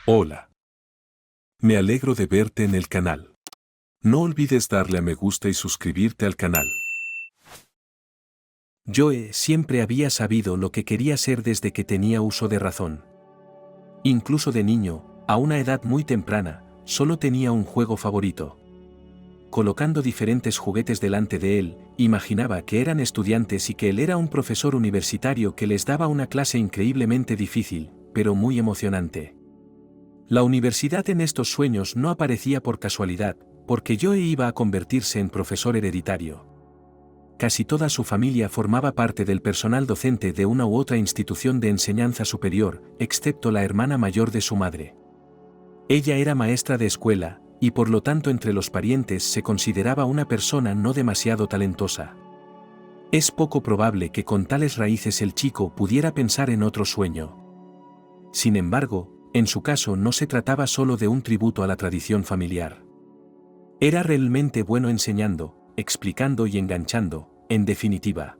Hola. Me alegro de verte en el canal. No olvides darle a me gusta y suscribirte al canal. Joe siempre había sabido lo que quería ser desde que tenía uso de razón. Incluso de niño, a una edad muy temprana, solo tenía un juego favorito. Colocando diferentes juguetes delante de él, imaginaba que eran estudiantes y que él era un profesor universitario que les daba una clase increíblemente difícil, pero muy emocionante. La universidad en estos sueños no aparecía por casualidad, porque Joe iba a convertirse en profesor hereditario. Casi toda su familia formaba parte del personal docente de una u otra institución de enseñanza superior, excepto la hermana mayor de su madre. Ella era maestra de escuela, y por lo tanto entre los parientes se consideraba una persona no demasiado talentosa. Es poco probable que con tales raíces el chico pudiera pensar en otro sueño. Sin embargo, en su caso no se trataba solo de un tributo a la tradición familiar. Era realmente bueno enseñando, explicando y enganchando, en definitiva.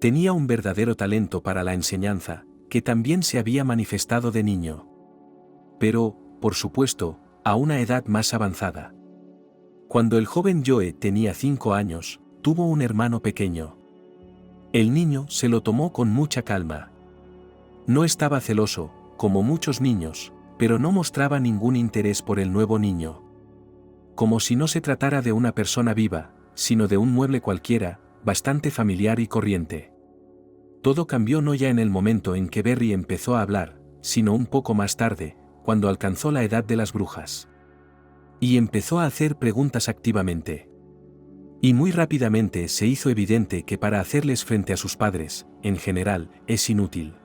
Tenía un verdadero talento para la enseñanza, que también se había manifestado de niño. Pero, por supuesto, a una edad más avanzada. Cuando el joven Joe tenía 5 años, tuvo un hermano pequeño. El niño se lo tomó con mucha calma. No estaba celoso, como muchos niños, pero no mostraba ningún interés por el nuevo niño. Como si no se tratara de una persona viva, sino de un mueble cualquiera, bastante familiar y corriente. Todo cambió no ya en el momento en que Berry empezó a hablar, sino un poco más tarde, cuando alcanzó la edad de las brujas. Y empezó a hacer preguntas activamente. Y muy rápidamente se hizo evidente que para hacerles frente a sus padres, en general, es inútil.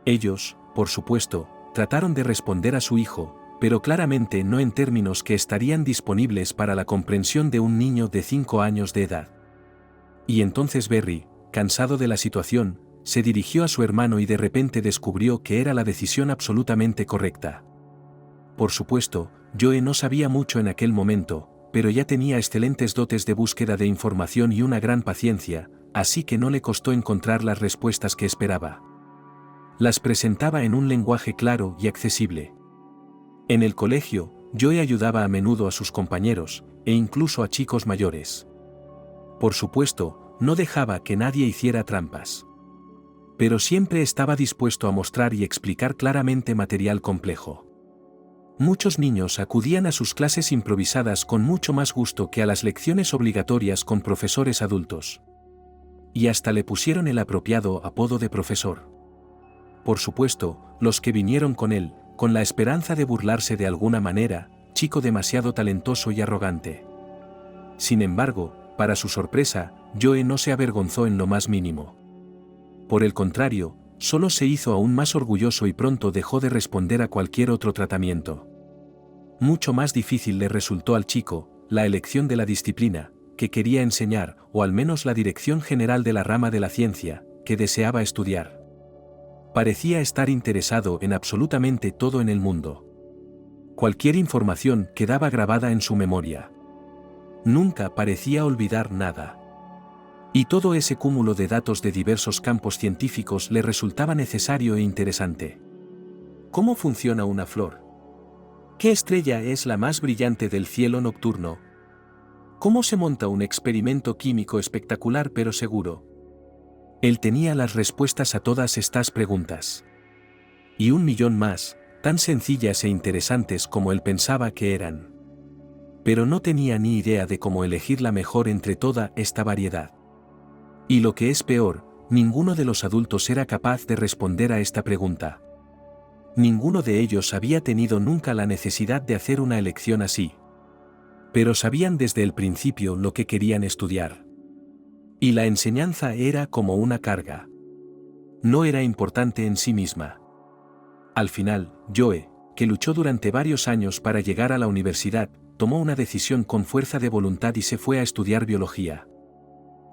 Ellos, por supuesto, trataron de responder a su hijo, pero claramente no en términos que estarían disponibles para la comprensión de un niño de 5 años de edad. Y entonces Berry, cansado de la situación, se dirigió a su hermano y de repente descubrió que era la decisión absolutamente correcta. Por supuesto, Joe no sabía mucho en aquel momento, pero ya tenía excelentes dotes de búsqueda de información y una gran paciencia, así que no le costó encontrar las respuestas que esperaba. Las presentaba en un lenguaje claro y accesible. En el colegio, Joe ayudaba a menudo a sus compañeros, e incluso a chicos mayores. Por supuesto, no dejaba que nadie hiciera trampas. Pero siempre estaba dispuesto a mostrar y explicar claramente material complejo. Muchos niños acudían a sus clases improvisadas con mucho más gusto que a las lecciones obligatorias con profesores adultos. Y hasta le pusieron el apropiado apodo de profesor. Por supuesto, los que vinieron con él, con la esperanza de burlarse de alguna manera, chico demasiado talentoso y arrogante. Sin embargo, para su sorpresa, Joe no se avergonzó en lo más mínimo. Por el contrario, solo se hizo aún más orgulloso y pronto dejó de responder a cualquier otro tratamiento. Mucho más difícil le resultó al chico la elección de la disciplina que quería enseñar, o al menos la dirección general de la rama de la ciencia que deseaba estudiar. Parecía estar interesado en absolutamente todo en el mundo. Cualquier información quedaba grabada en su memoria. Nunca parecía olvidar nada. Y todo ese cúmulo de datos de diversos campos científicos le resultaba necesario e interesante. ¿Cómo funciona una flor? ¿Qué estrella es la más brillante del cielo nocturno? ¿Cómo se monta un experimento químico espectacular pero seguro? Él tenía las respuestas a todas estas preguntas. Y 1.000.000 más, tan sencillas e interesantes como él pensaba que eran. Pero no tenía ni idea de cómo elegir la mejor entre toda esta variedad. Y lo que es peor, ninguno de los adultos era capaz de responder a esta pregunta. Ninguno de ellos había tenido nunca la necesidad de hacer una elección así. Pero sabían desde el principio lo que querían estudiar. Y la enseñanza era como una carga. No era importante en sí misma. Al final, Joe, que luchó durante varios años para llegar a la universidad, tomó una decisión con fuerza de voluntad y se fue a estudiar biología.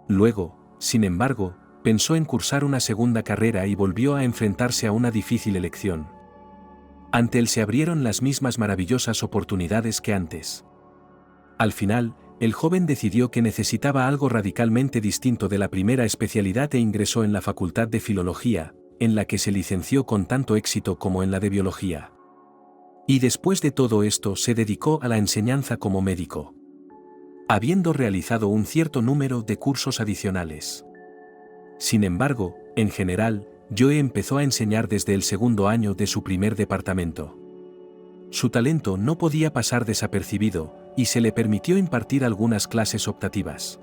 Luego, sin embargo, pensó en cursar una segunda carrera y volvió a enfrentarse a una difícil elección. Ante él se abrieron las mismas maravillosas oportunidades que antes. Al final, el joven decidió que necesitaba algo radicalmente distinto de la primera especialidad e ingresó en la Facultad de Filología, en la que se licenció con tanto éxito como en la de Biología. Y después de todo esto se dedicó a la enseñanza como médico, habiendo realizado un cierto número de cursos adicionales. Sin embargo, en general, Joe empezó a enseñar desde el segundo año de su primer departamento. Su talento no podía pasar desapercibido, y se le permitió impartir algunas clases optativas.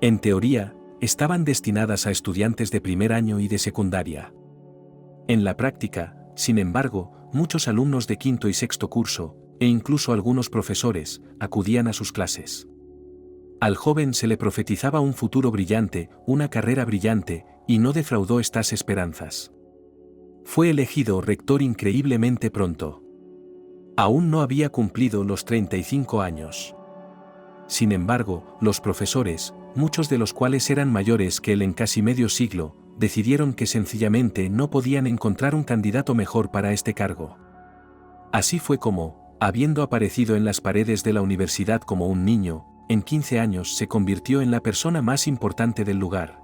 En teoría, estaban destinadas a estudiantes de primer año y de secundaria. En la práctica, sin embargo, muchos alumnos de quinto y sexto curso, e incluso algunos profesores, acudían a sus clases. Al joven se le profetizaba un futuro brillante, una carrera brillante, y no defraudó estas esperanzas. Fue elegido rector increíblemente pronto. Aún no había cumplido los 35 años. Sin embargo, los profesores, muchos de los cuales eran mayores que él en casi medio siglo, decidieron que sencillamente no podían encontrar un candidato mejor para este cargo. Así fue como, habiendo aparecido en las paredes de la universidad como un niño, en 15 años se convirtió en la persona más importante del lugar.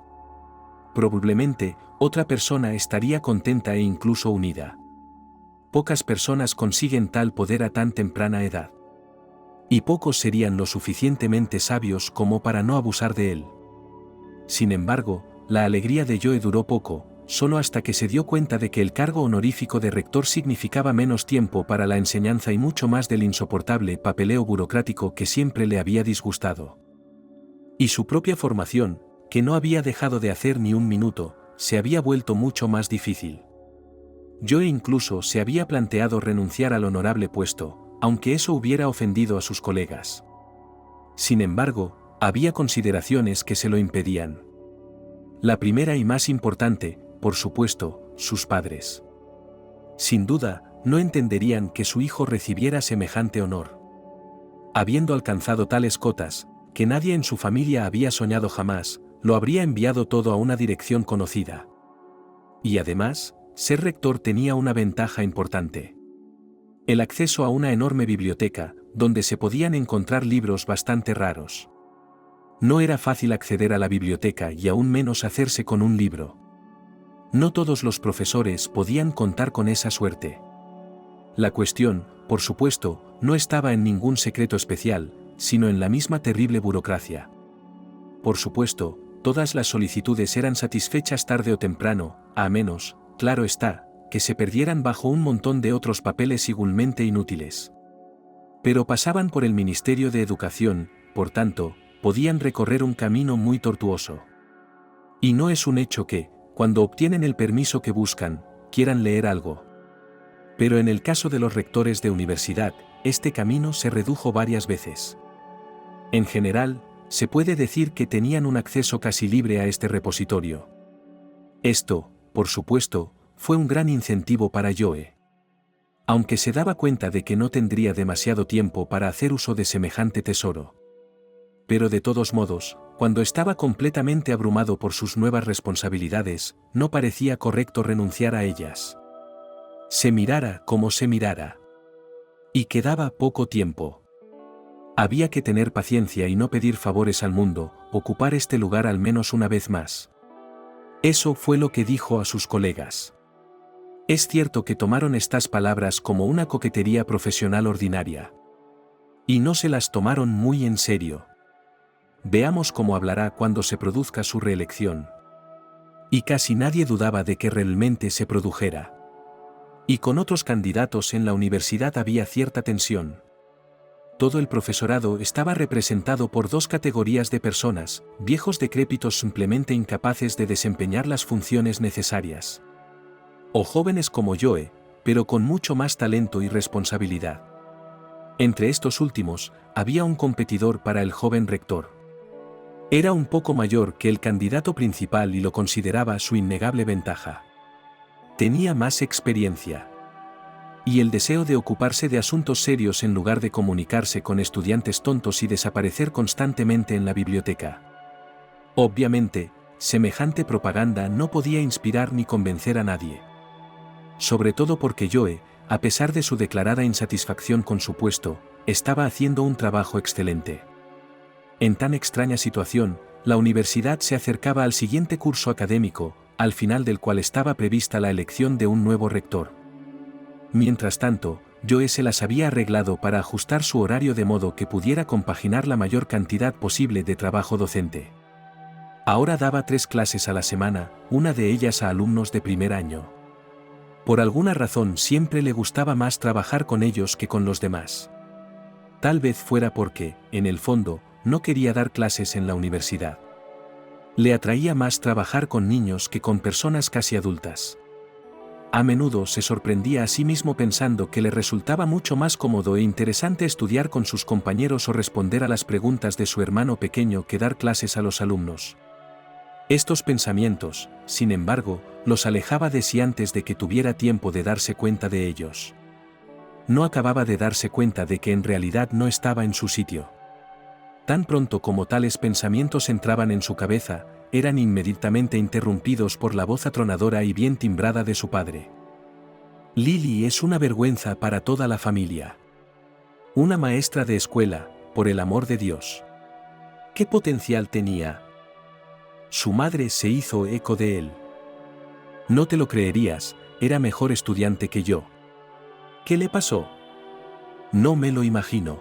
Probablemente, otra persona estaría contenta e incluso unida. Pocas personas consiguen tal poder a tan temprana edad. Y pocos serían lo suficientemente sabios como para no abusar de él. Sin embargo, la alegría de Joe duró poco, solo hasta que se dio cuenta de que el cargo honorífico de rector significaba menos tiempo para la enseñanza y mucho más del insoportable papeleo burocrático que siempre le había disgustado. Y su propia formación, que no había dejado de hacer ni un minuto, se había vuelto mucho más difícil. Joe incluso se había planteado renunciar al honorable puesto, aunque eso hubiera ofendido a sus colegas. Sin embargo, había consideraciones que se lo impedían. La primera y más importante, por supuesto, sus padres. Sin duda, no entenderían que su hijo recibiera semejante honor. Habiendo alcanzado tales cotas, que nadie en su familia había soñado jamás, lo habría enviado todo a una dirección conocida. Y además, ser rector tenía una ventaja importante. El acceso a una enorme biblioteca, donde se podían encontrar libros bastante raros. No era fácil acceder a la biblioteca y aún menos hacerse con un libro. No todos los profesores podían contar con esa suerte. La cuestión, por supuesto, no estaba en ningún secreto especial, sino en la misma terrible burocracia. Por supuesto, todas las solicitudes eran satisfechas tarde o temprano, a menos, claro está, que se perdieran bajo un montón de otros papeles igualmente inútiles. Pero pasaban por el Ministerio de Educación, por tanto, podían recorrer un camino muy tortuoso. Y no es un hecho que, cuando obtienen el permiso que buscan, quieran leer algo. Pero en el caso de los rectores de universidad, este camino se redujo varias veces. En general, se puede decir que tenían un acceso casi libre a este repositorio. Esto, por supuesto, fue un gran incentivo para Joe. Aunque se daba cuenta de que no tendría demasiado tiempo para hacer uso de semejante tesoro. Pero de todos modos, cuando estaba completamente abrumado por sus nuevas responsabilidades, no parecía correcto renunciar a ellas. Se mirara como se mirara. Y quedaba poco tiempo. Había que tener paciencia y no pedir favores al mundo, ocupar este lugar al menos una vez más. Eso fue lo que dijo a sus colegas. Es cierto que tomaron estas palabras como una coquetería profesional ordinaria. Y no se las tomaron muy en serio. Veamos cómo hablará cuando se produzca su reelección. Y casi nadie dudaba de que realmente se produjera. Y con otros candidatos en la universidad había cierta tensión. Todo el profesorado estaba representado por dos categorías de personas, viejos decrépitos simplemente incapaces de desempeñar las funciones necesarias. O jóvenes como Joe, pero con mucho más talento y responsabilidad. Entre estos últimos, había un competidor para el joven rector. Era un poco mayor que el candidato principal y lo consideraba su innegable ventaja. Tenía más experiencia. Y el deseo de ocuparse de asuntos serios en lugar de comunicarse con estudiantes tontos y desaparecer constantemente en la biblioteca. Obviamente, semejante propaganda no podía inspirar ni convencer a nadie. Sobre todo porque Joe, a pesar de su declarada insatisfacción con su puesto, estaba haciendo un trabajo excelente. En tan extraña situación, la universidad se acercaba al siguiente curso académico, al final del cual estaba prevista la elección de un nuevo rector. Mientras tanto, Joe se las había arreglado para ajustar su horario de modo que pudiera compaginar la mayor cantidad posible de trabajo docente. Ahora daba 3 clases a la semana, una de ellas a alumnos de primer año. Por alguna razón siempre le gustaba más trabajar con ellos que con los demás. Tal vez fuera porque, en el fondo, no quería dar clases en la universidad. Le atraía más trabajar con niños que con personas casi adultas. A menudo se sorprendía a sí mismo pensando que le resultaba mucho más cómodo e interesante estudiar con sus compañeros o responder a las preguntas de su hermano pequeño que dar clases a los alumnos. Estos pensamientos, sin embargo, los alejaba de sí antes de que tuviera tiempo de darse cuenta de ellos. No acababa de darse cuenta de que en realidad no estaba en su sitio. Tan pronto como tales pensamientos entraban en su cabeza, eran inmediatamente interrumpidos por la voz atronadora y bien timbrada de su padre. Lily es una vergüenza para toda la familia. Una maestra de escuela, por el amor de Dios. ¿Qué potencial tenía? Su madre se hizo eco de él. No te lo creerías, era mejor estudiante que yo. ¿Qué le pasó? No me lo imagino.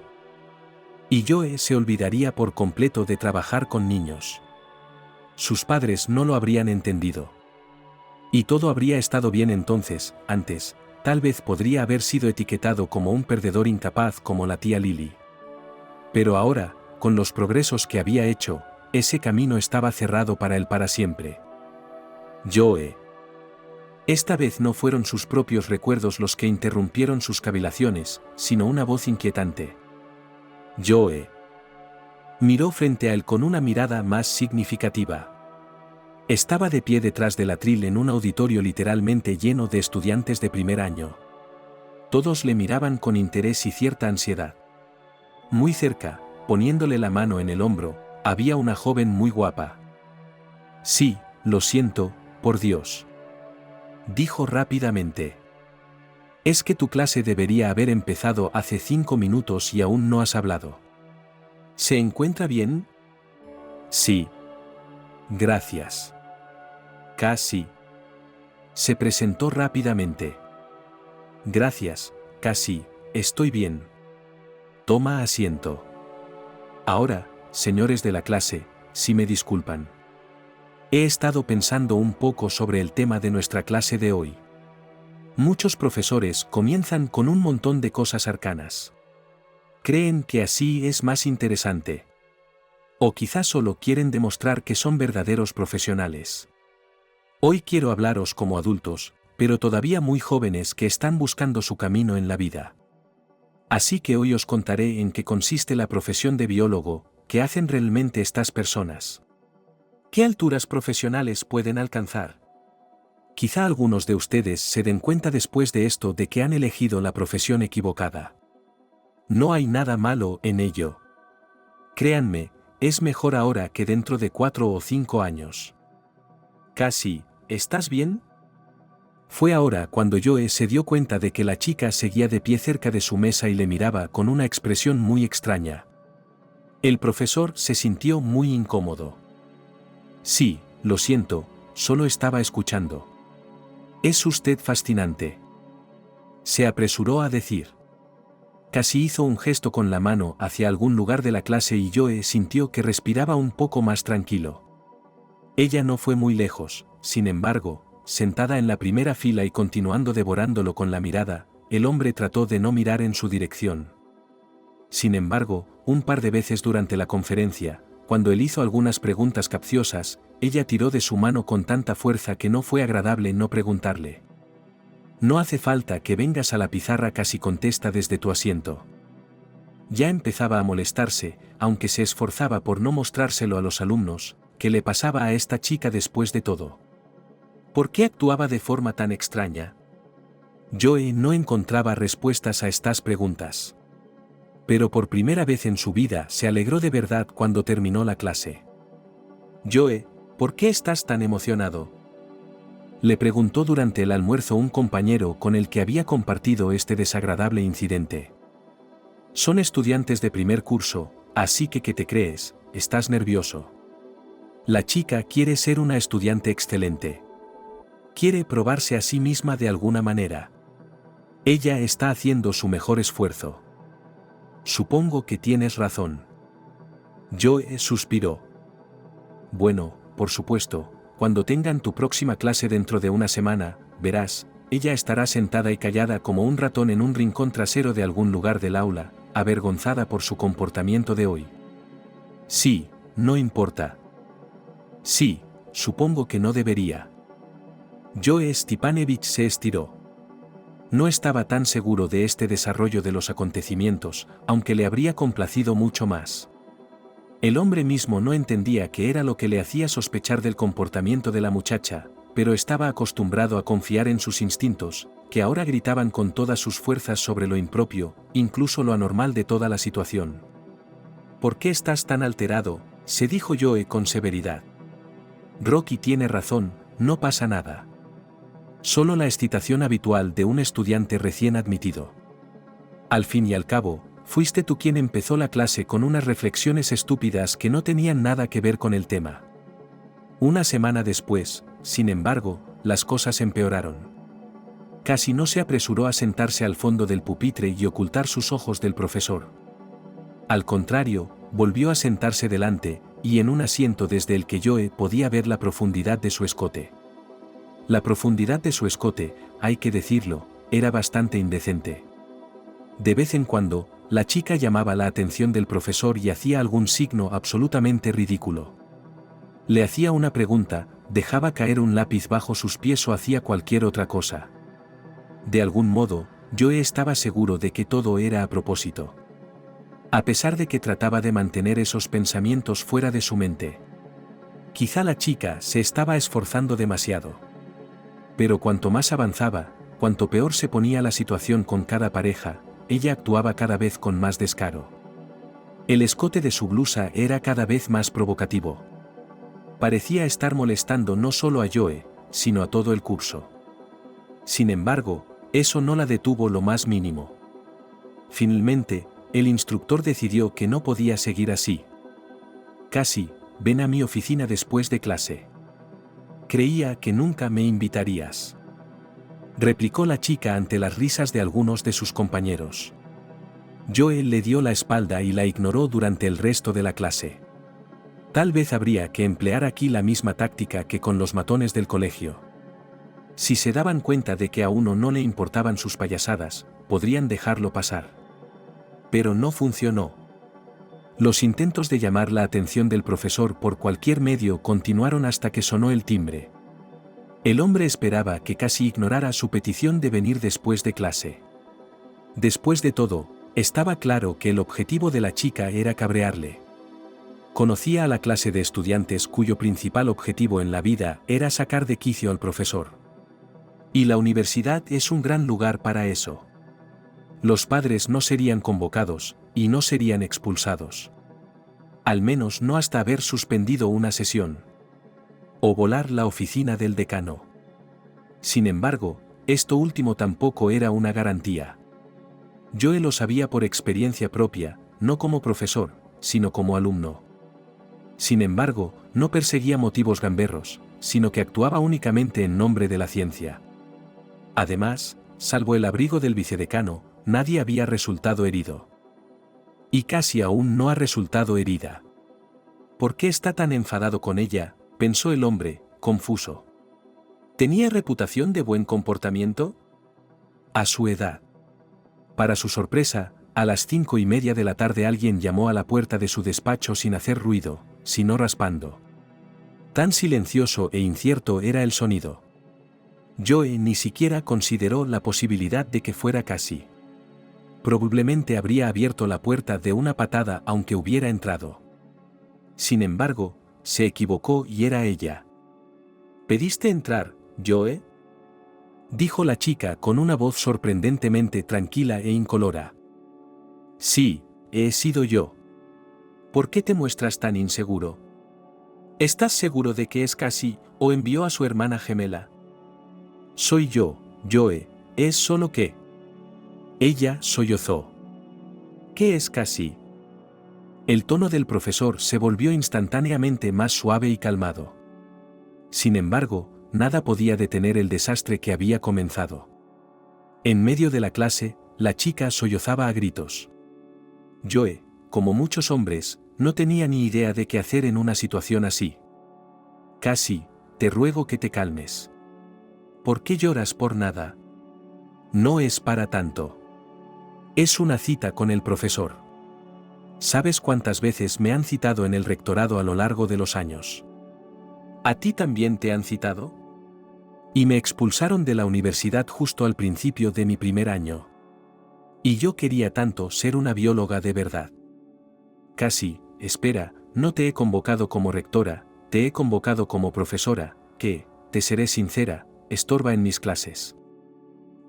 Y Joe se olvidaría por completo de trabajar con niños. Sus padres no lo habrían entendido. Y todo habría estado bien entonces, antes, tal vez podría haber sido etiquetado como un perdedor incapaz como la tía Lily. Pero ahora, con los progresos que había hecho, ese camino estaba cerrado para él para siempre. Joe. Esta vez no fueron sus propios recuerdos los que interrumpieron sus cavilaciones, sino una voz inquietante. Joe. Miró frente a él con una mirada más significativa. Estaba de pie detrás del atril en un auditorio literalmente lleno de estudiantes de primer año. Todos le miraban con interés y cierta ansiedad. Muy cerca, poniéndole la mano en el hombro, había una joven muy guapa. Sí, lo siento, por Dios. Dijo rápidamente. Es que tu clase debería haber empezado hace 5 minutos y aún no has hablado. ¿Se encuentra bien? Sí. Gracias. Casi. Se presentó rápidamente. Gracias, casi, estoy bien. Toma asiento. Ahora, señores de la clase, si me disculpan. He estado pensando un poco sobre el tema de nuestra clase de hoy. Muchos profesores comienzan con un montón de cosas arcanas. Creen que así es más interesante. O quizás solo quieren demostrar que son verdaderos profesionales. Hoy quiero hablaros como adultos, pero todavía muy jóvenes que están buscando su camino en la vida. Así que hoy os contaré en qué consiste la profesión de biólogo, qué hacen realmente estas personas. ¿Qué alturas profesionales pueden alcanzar? Quizá algunos de ustedes se den cuenta después de esto de que han elegido la profesión equivocada. No hay nada malo en ello. Créanme, es mejor ahora que dentro de 4 o 5 años. Casi, ¿estás bien? Fue ahora cuando Joe se dio cuenta de que la chica seguía de pie cerca de su mesa y le miraba con una expresión muy extraña. El profesor se sintió muy incómodo. Sí, lo siento, solo estaba escuchando. Es usted fascinante. Se apresuró a decir. Casi hizo un gesto con la mano hacia algún lugar de la clase y Joe sintió que respiraba un poco más tranquilo. Ella no fue muy lejos, sin embargo, sentada en la primera fila y continuando devorándolo con la mirada, el hombre trató de no mirar en su dirección. Sin embargo, un par de veces durante la conferencia, cuando él hizo algunas preguntas capciosas, ella tiró de su mano con tanta fuerza que no fue agradable no preguntarle. No hace falta que vengas a la pizarra, casi contesta desde tu asiento. Ya empezaba a molestarse, aunque se esforzaba por no mostrárselo a los alumnos, ¿qué le pasaba a esta chica después de todo? ¿Por qué actuaba de forma tan extraña? Joe no encontraba respuestas a estas preguntas. Pero por primera vez en su vida se alegró de verdad cuando terminó la clase. Joe, ¿por qué estás tan emocionado? Le preguntó durante el almuerzo un compañero con el que había compartido este desagradable incidente. Son estudiantes de primer curso, así que ¿qué te crees? ¿Estás nervioso? La chica quiere ser una estudiante excelente. Quiere probarse a sí misma de alguna manera. Ella está haciendo su mejor esfuerzo. Supongo que tienes razón. Joe suspiró. Bueno, por supuesto, cuando tengan tu próxima clase dentro de una semana, verás, ella estará sentada y callada como un ratón en un rincón trasero de algún lugar del aula, avergonzada por su comportamiento de hoy. Sí, no importa. Sí, supongo que no debería. Joe Stipanovich se estiró. No estaba tan seguro de este desarrollo de los acontecimientos, aunque le habría complacido mucho más. El hombre mismo no entendía qué era lo que le hacía sospechar del comportamiento de la muchacha, pero estaba acostumbrado a confiar en sus instintos, que ahora gritaban con todas sus fuerzas sobre lo impropio, incluso lo anormal de toda la situación. ¿Por qué estás tan alterado?, se dijo Joe con severidad. Rocky tiene razón, no pasa nada. Solo la excitación habitual de un estudiante recién admitido. Al fin y al cabo, fuiste tú quien empezó la clase con unas reflexiones estúpidas que no tenían nada que ver con el tema. Una semana después, sin embargo, las cosas empeoraron. Casi no se apresuró a sentarse al fondo del pupitre y ocultar sus ojos del profesor. Al contrario, volvió a sentarse delante, y en un asiento desde el que Joe podía ver la profundidad de su escote. La profundidad de su escote, hay que decirlo, era bastante indecente. De vez en cuando, la chica llamaba la atención del profesor y hacía algún signo absolutamente ridículo. Le hacía una pregunta, dejaba caer un lápiz bajo sus pies o hacía cualquier otra cosa. De algún modo, Joe estaba seguro de que todo era a propósito. A pesar de que trataba de mantener esos pensamientos fuera de su mente. Quizá la chica se estaba esforzando demasiado. Pero cuanto más avanzaba, cuanto peor se ponía la situación con cada pareja, ella actuaba cada vez con más descaro. El escote de su blusa era cada vez más provocativo. Parecía estar molestando no solo a Joe, sino a todo el curso. Sin embargo, eso no la detuvo lo más mínimo. Finalmente, el instructor decidió que no podía seguir así. Casi, ven a mi oficina después de clase. Creía que nunca me invitarías. Replicó la chica ante las risas de algunos de sus compañeros. Joe le dio la espalda y la ignoró durante el resto de la clase. Tal vez habría que emplear aquí la misma táctica que con los matones del colegio. Si se daban cuenta de que a uno no le importaban sus payasadas, podrían dejarlo pasar. Pero no funcionó. Los intentos de llamar la atención del profesor por cualquier medio continuaron hasta que sonó el timbre. El hombre esperaba que casi ignorara su petición de venir después de clase. Después de todo, estaba claro que el objetivo de la chica era cabrearle. Conocía a la clase de estudiantes cuyo principal objetivo en la vida era sacar de quicio al profesor. Y la universidad es un gran lugar para eso. Los padres no serían convocados, y no serían expulsados. Al menos no hasta haber suspendido una sesión. O volar la oficina del decano. Sin embargo, esto último tampoco era una garantía. Joe lo sabía por experiencia propia, no como profesor, sino como alumno. Sin embargo, no perseguía motivos gamberros, sino que actuaba únicamente en nombre de la ciencia. Además, salvo el abrigo del vicedecano, nadie había resultado herido. Y casi aún no ha resultado herida. ¿Por qué está tan enfadado con ella?, pensó el hombre, confuso. ¿Tenía reputación de buen comportamiento? A su edad. Para su sorpresa, a las 5:30 de la tarde alguien llamó a la puerta de su despacho sin hacer ruido, sino raspando. Tan silencioso e incierto era el sonido. Joe ni siquiera consideró la posibilidad de que fuera Cassie. Probablemente habría abierto la puerta de una patada aunque hubiera entrado. Sin embargo, se equivocó y era ella. ¿Pediste entrar, Joe?, dijo la chica con una voz sorprendentemente tranquila e incolora. Sí, he sido yo. ¿Por qué te muestras tan inseguro? ¿Estás seguro de que es Cassie, o envió a su hermana gemela? Soy yo, Joe, es solo que... Ella sollozó. ¿Qué es Cassie? El tono del profesor se volvió instantáneamente más suave y calmado. Sin embargo, nada podía detener el desastre que había comenzado. En medio de la clase, la chica sollozaba a gritos. Joe, como muchos hombres, no tenía ni idea de qué hacer en una situación así. Cassie, te ruego que te calmes. ¿Por qué lloras por nada? No es para tanto. Es una cita con el profesor. ¿Sabes cuántas veces me han citado en el rectorado a lo largo de los años? ¿A ti también te han citado? Y me expulsaron de la universidad justo al principio de mi primer año. Y yo quería tanto ser una bióloga de verdad. Cassie, espera, no te he convocado como rectora, te he convocado como profesora, que, te seré sincera, estorba en mis clases.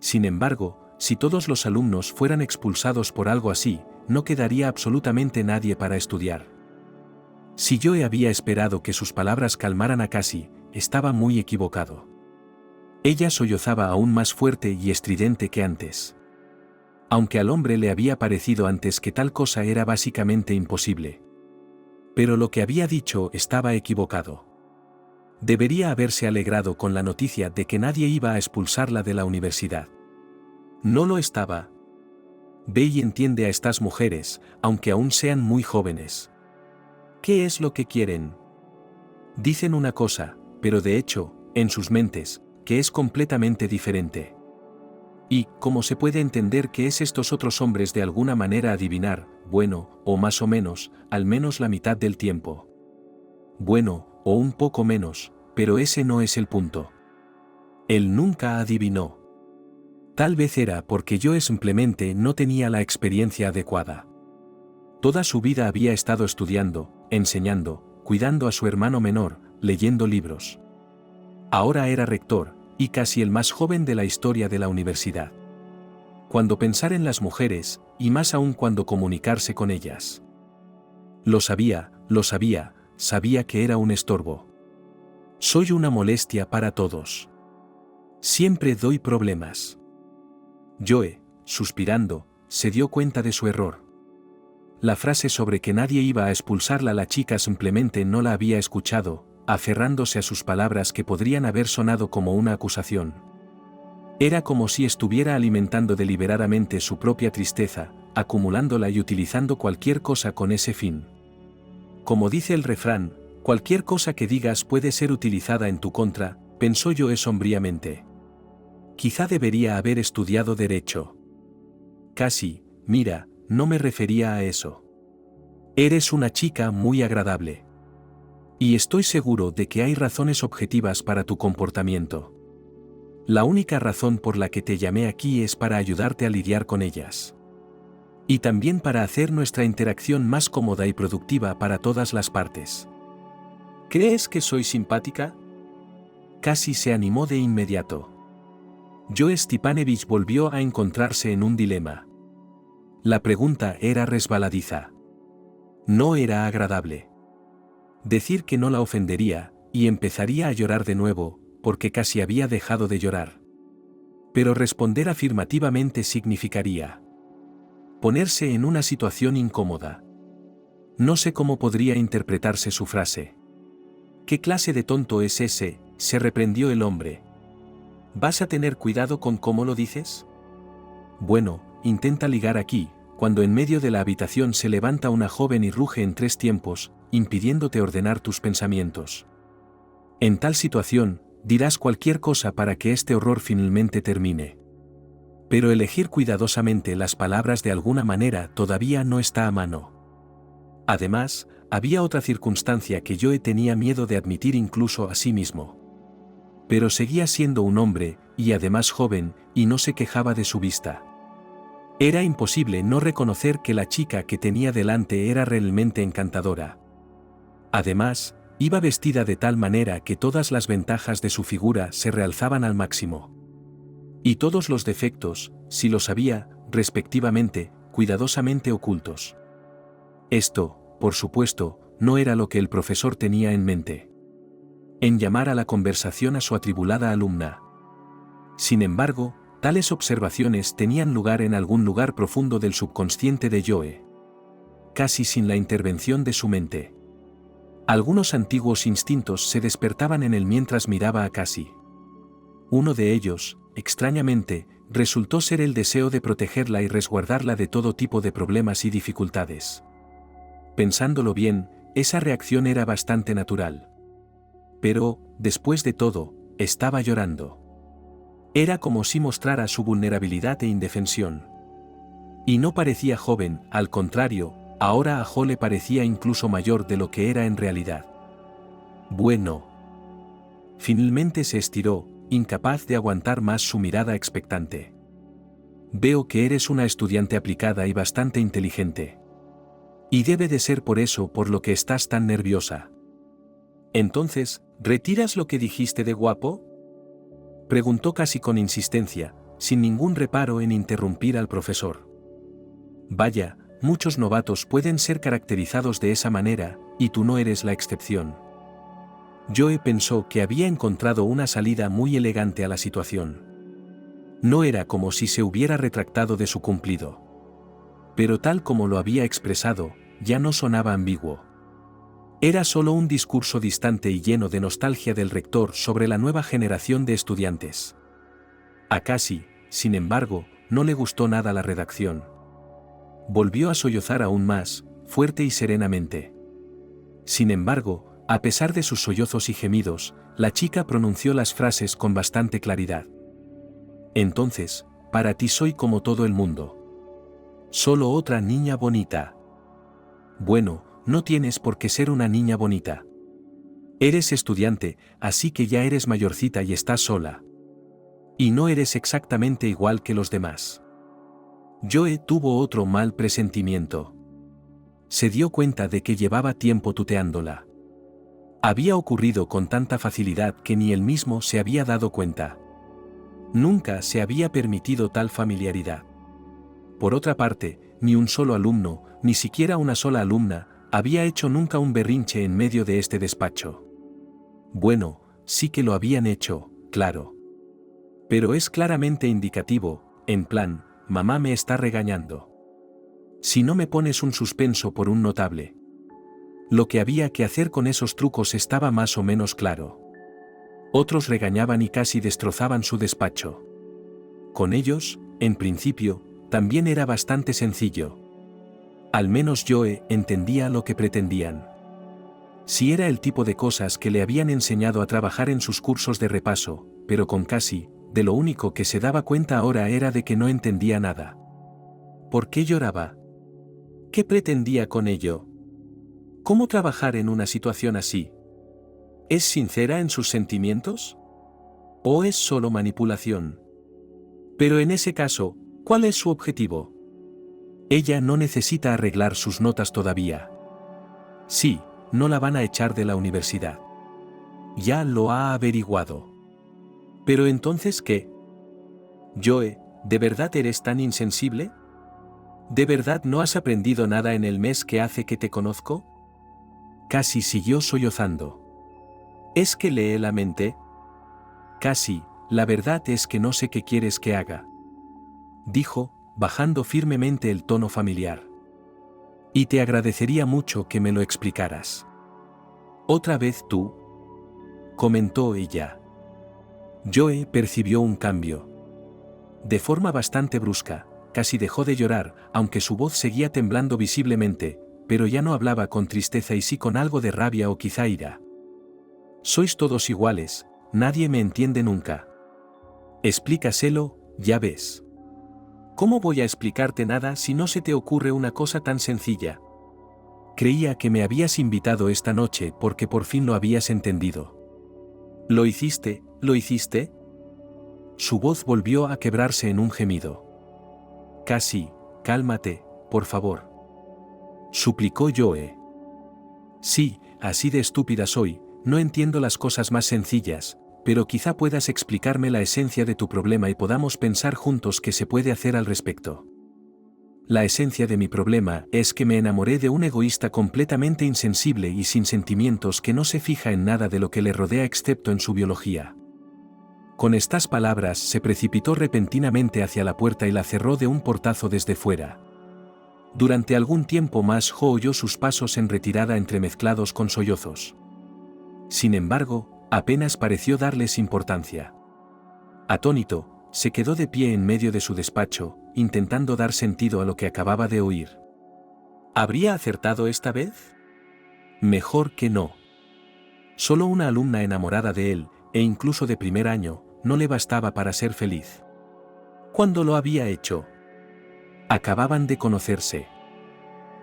Sin embargo, si todos los alumnos fueran expulsados por algo así, no quedaría absolutamente nadie para estudiar. Si yo había esperado que sus palabras calmaran a Cassie, estaba muy equivocado. Ella sollozaba aún más fuerte y estridente que antes. Aunque al hombre le había parecido antes que tal cosa era básicamente imposible. Pero lo que había dicho estaba equivocado. Debería haberse alegrado con la noticia de que nadie iba a expulsarla de la universidad. No lo estaba. Ve y entiende a estas mujeres, aunque aún sean muy jóvenes. ¿Qué es lo que quieren? Dicen una cosa, pero de hecho, en sus mentes, que es completamente diferente. Y, ¿cómo se puede entender que es estos otros hombres de alguna manera adivinar, bueno, o más o menos, al menos la mitad del tiempo? Bueno, o un poco menos, pero ese no es el punto. Él nunca adivinó. Tal vez era porque yo simplemente no tenía la experiencia adecuada. Toda su vida había estado estudiando, enseñando, cuidando a su hermano menor, leyendo libros. Ahora era rector, y casi el más joven de la historia de la universidad. Cuando pensar en las mujeres, y más aún cuando comunicarse con ellas. Lo sabía, sabía que era un estorbo. Soy una molestia para todos. Siempre doy problemas. Joe, suspirando, se dio cuenta de su error. La frase sobre que nadie iba a expulsarla, la chica simplemente no la había escuchado, aferrándose a sus palabras que podrían haber sonado como una acusación. Era como si estuviera alimentando deliberadamente su propia tristeza, acumulándola y utilizando cualquier cosa con ese fin. Como dice el refrán, cualquier cosa que digas puede ser utilizada en tu contra, pensó Joe sombríamente. Quizá debería haber estudiado derecho. Cassie, mira, no me refería a eso. Eres una chica muy agradable. Y estoy seguro de que hay razones objetivas para tu comportamiento. La única razón por la que te llamé aquí es para ayudarte a lidiar con ellas. Y también para hacer nuestra interacción más cómoda y productiva para todas las partes. ¿Crees que soy simpática? Cassie se animó de inmediato. Joe Stipanovich volvió a encontrarse en un dilema. La pregunta era resbaladiza. No era agradable. Decir que no la ofendería, y empezaría a llorar de nuevo, porque casi había dejado de llorar. Pero responder afirmativamente significaría ponerse en una situación incómoda. No sé cómo podría interpretarse su frase. ¿Qué clase de tonto es ese?, se reprendió el hombre. ¿Vas a tener cuidado con cómo lo dices? Bueno, intenta ligar aquí, cuando en medio de la habitación se levanta una joven y ruge en 3 tiempos, impidiéndote ordenar tus pensamientos. En tal situación, dirás cualquier cosa para que este horror finalmente termine. Pero elegir cuidadosamente las palabras de alguna manera todavía no está a mano. Además, había otra circunstancia que Joe tenía miedo de admitir incluso a sí mismo. Pero seguía siendo un hombre, y además joven, y no se quejaba de su vista. Era imposible no reconocer que la chica que tenía delante era realmente encantadora. Además, iba vestida de tal manera que todas las ventajas de su figura se realzaban al máximo. Y todos los defectos, si los había, respectivamente, cuidadosamente ocultos. Esto, por supuesto, no era lo que el profesor tenía en mente. En llamar a la conversación a su atribulada alumna. Sin embargo, tales observaciones tenían lugar en algún lugar profundo del subconsciente de Joe. Casi sin la intervención de su mente. Algunos antiguos instintos se despertaban en él mientras miraba a Cassie. Uno de ellos, extrañamente, resultó ser el deseo de protegerla y resguardarla de todo tipo de problemas y dificultades. Pensándolo bien, esa reacción era bastante natural. Pero, después de todo, estaba llorando. Era como si mostrara su vulnerabilidad e indefensión. Y no parecía joven, al contrario, ahora a Jo le parecía incluso mayor de lo que era en realidad. Bueno. Finalmente se estiró, incapaz de aguantar más su mirada expectante. Veo que eres una estudiante aplicada y bastante inteligente. Y debe de ser por eso por lo que estás tan nerviosa. Entonces, ¿retiras lo que dijiste de guapo? Preguntó casi con insistencia, sin ningún reparo en interrumpir al profesor. Vaya, muchos novatos pueden ser caracterizados de esa manera, y tú no eres la excepción. Joe pensó que había encontrado una salida muy elegante a la situación. No era como si se hubiera retractado de su cumplido. Pero tal como lo había expresado, ya no sonaba ambiguo. Era solo un discurso distante y lleno de nostalgia del rector sobre la nueva generación de estudiantes. A Cassie, sin embargo, no le gustó nada la redacción. Volvió a sollozar aún más, fuerte y serenamente. Sin embargo, a pesar de sus sollozos y gemidos, la chica pronunció las frases con bastante claridad. Entonces, para ti soy como todo el mundo. Solo otra niña bonita. Bueno, no tienes por qué ser una niña bonita. Eres estudiante, así que ya eres mayorcita y estás sola. Y no eres exactamente igual que los demás. Joe tuvo otro mal presentimiento. Se dio cuenta de que llevaba tiempo tuteándola. Había ocurrido con tanta facilidad que ni él mismo se había dado cuenta. Nunca se había permitido tal familiaridad. Por otra parte, ni un solo alumno, ni siquiera una sola alumna, había hecho nunca un berrinche en medio de este despacho. Bueno, sí que lo habían hecho, claro. Pero es claramente indicativo, en plan, mamá me está regañando. Si no me pones un suspenso por un notable. Lo que había que hacer con esos trucos estaba más o menos claro. Otros regañaban y casi destrozaban su despacho. Con ellos, en principio, también era bastante sencillo. Al menos Joe entendía lo que pretendían. Si era el tipo de cosas que le habían enseñado a trabajar en sus cursos de repaso, pero con Cassie, de lo único que se daba cuenta ahora era de que no entendía nada. ¿Por qué lloraba? ¿Qué pretendía con ello? ¿Cómo trabajar en una situación así? ¿Es sincera en sus sentimientos? ¿O es solo manipulación? Pero en ese caso, ¿cuál es su objetivo? Ella no necesita arreglar sus notas todavía. Sí, no la van a echar de la universidad. Ya lo ha averiguado. ¿Pero entonces qué? Joe, ¿de verdad eres tan insensible? ¿De verdad no has aprendido nada en el mes que hace que te conozco? Cassie siguió sollozando. ¿Es que lee la mente? Cassie, la verdad es que no sé qué quieres que haga. Dijo, bajando firmemente el tono familiar. Y te agradecería mucho que me lo explicaras. ¿Otra vez tú? Comentó ella. Joe percibió un cambio. De forma bastante brusca, casi dejó de llorar, aunque su voz seguía temblando visiblemente, pero ya no hablaba con tristeza y sí con algo de rabia o quizá ira. Sois todos iguales, nadie me entiende nunca. Explícaselo, ya ves. ¿Cómo voy a explicarte nada si no se te ocurre una cosa tan sencilla? Creía que me habías invitado esta noche porque por fin lo habías entendido. ¿Lo hiciste? ¿Lo hiciste? Su voz volvió a quebrarse en un gemido. Cassie, cálmate, por favor. Suplicó Joe. Sí, así de estúpida soy, no entiendo las cosas más sencillas, pero quizá puedas explicarme la esencia de tu problema y podamos pensar juntos qué se puede hacer al respecto. La esencia de mi problema es que me enamoré de un egoísta completamente insensible y sin sentimientos que no se fija en nada de lo que le rodea excepto en su biología. Con estas palabras se precipitó repentinamente hacia la puerta y la cerró de un portazo desde fuera. Durante algún tiempo más Jo oyó sus pasos en retirada entremezclados con sollozos. Sin embargo, apenas pareció darles importancia. Atónito, Se quedó de pie en medio de su despacho, intentando dar sentido a lo que acababa de oír. ¿Habría acertado esta vez? Mejor que no. Solo una alumna enamorada de él, e incluso de primer año, no le bastaba para ser feliz. ¿Cuándo lo había hecho? Acababan de conocerse.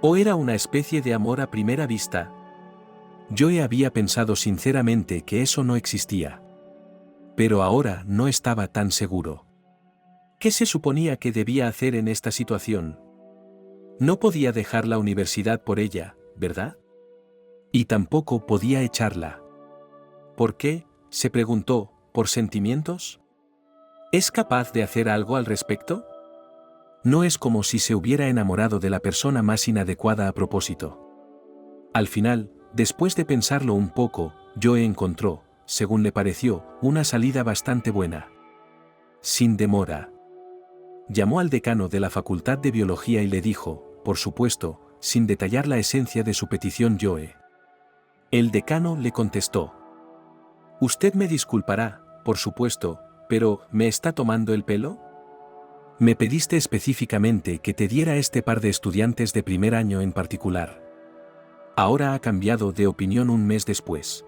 ¿O era una especie de amor a primera vista? Joe había pensado sinceramente que eso no existía. Pero ahora no estaba tan seguro. ¿Qué se suponía que debía hacer en esta situación? No podía dejar la universidad por ella, ¿verdad? Y tampoco podía echarla. ¿Por qué?, se preguntó, ¿por sentimientos? ¿Es capaz de hacer algo al respecto? No es como si se hubiera enamorado de la persona más inadecuada a propósito. Al final, después de pensarlo un poco, Joe encontró, según le pareció, una salida bastante buena. Sin demora. Llamó al decano de la Facultad de Biología y le dijo, por supuesto, sin detallar la esencia de su petición Joe. El decano le contestó. Usted me disculpará, por supuesto, pero ¿me está tomando el pelo? Me pediste específicamente que te diera este par de estudiantes de primer año en particular. Ahora ha cambiado de opinión un mes después.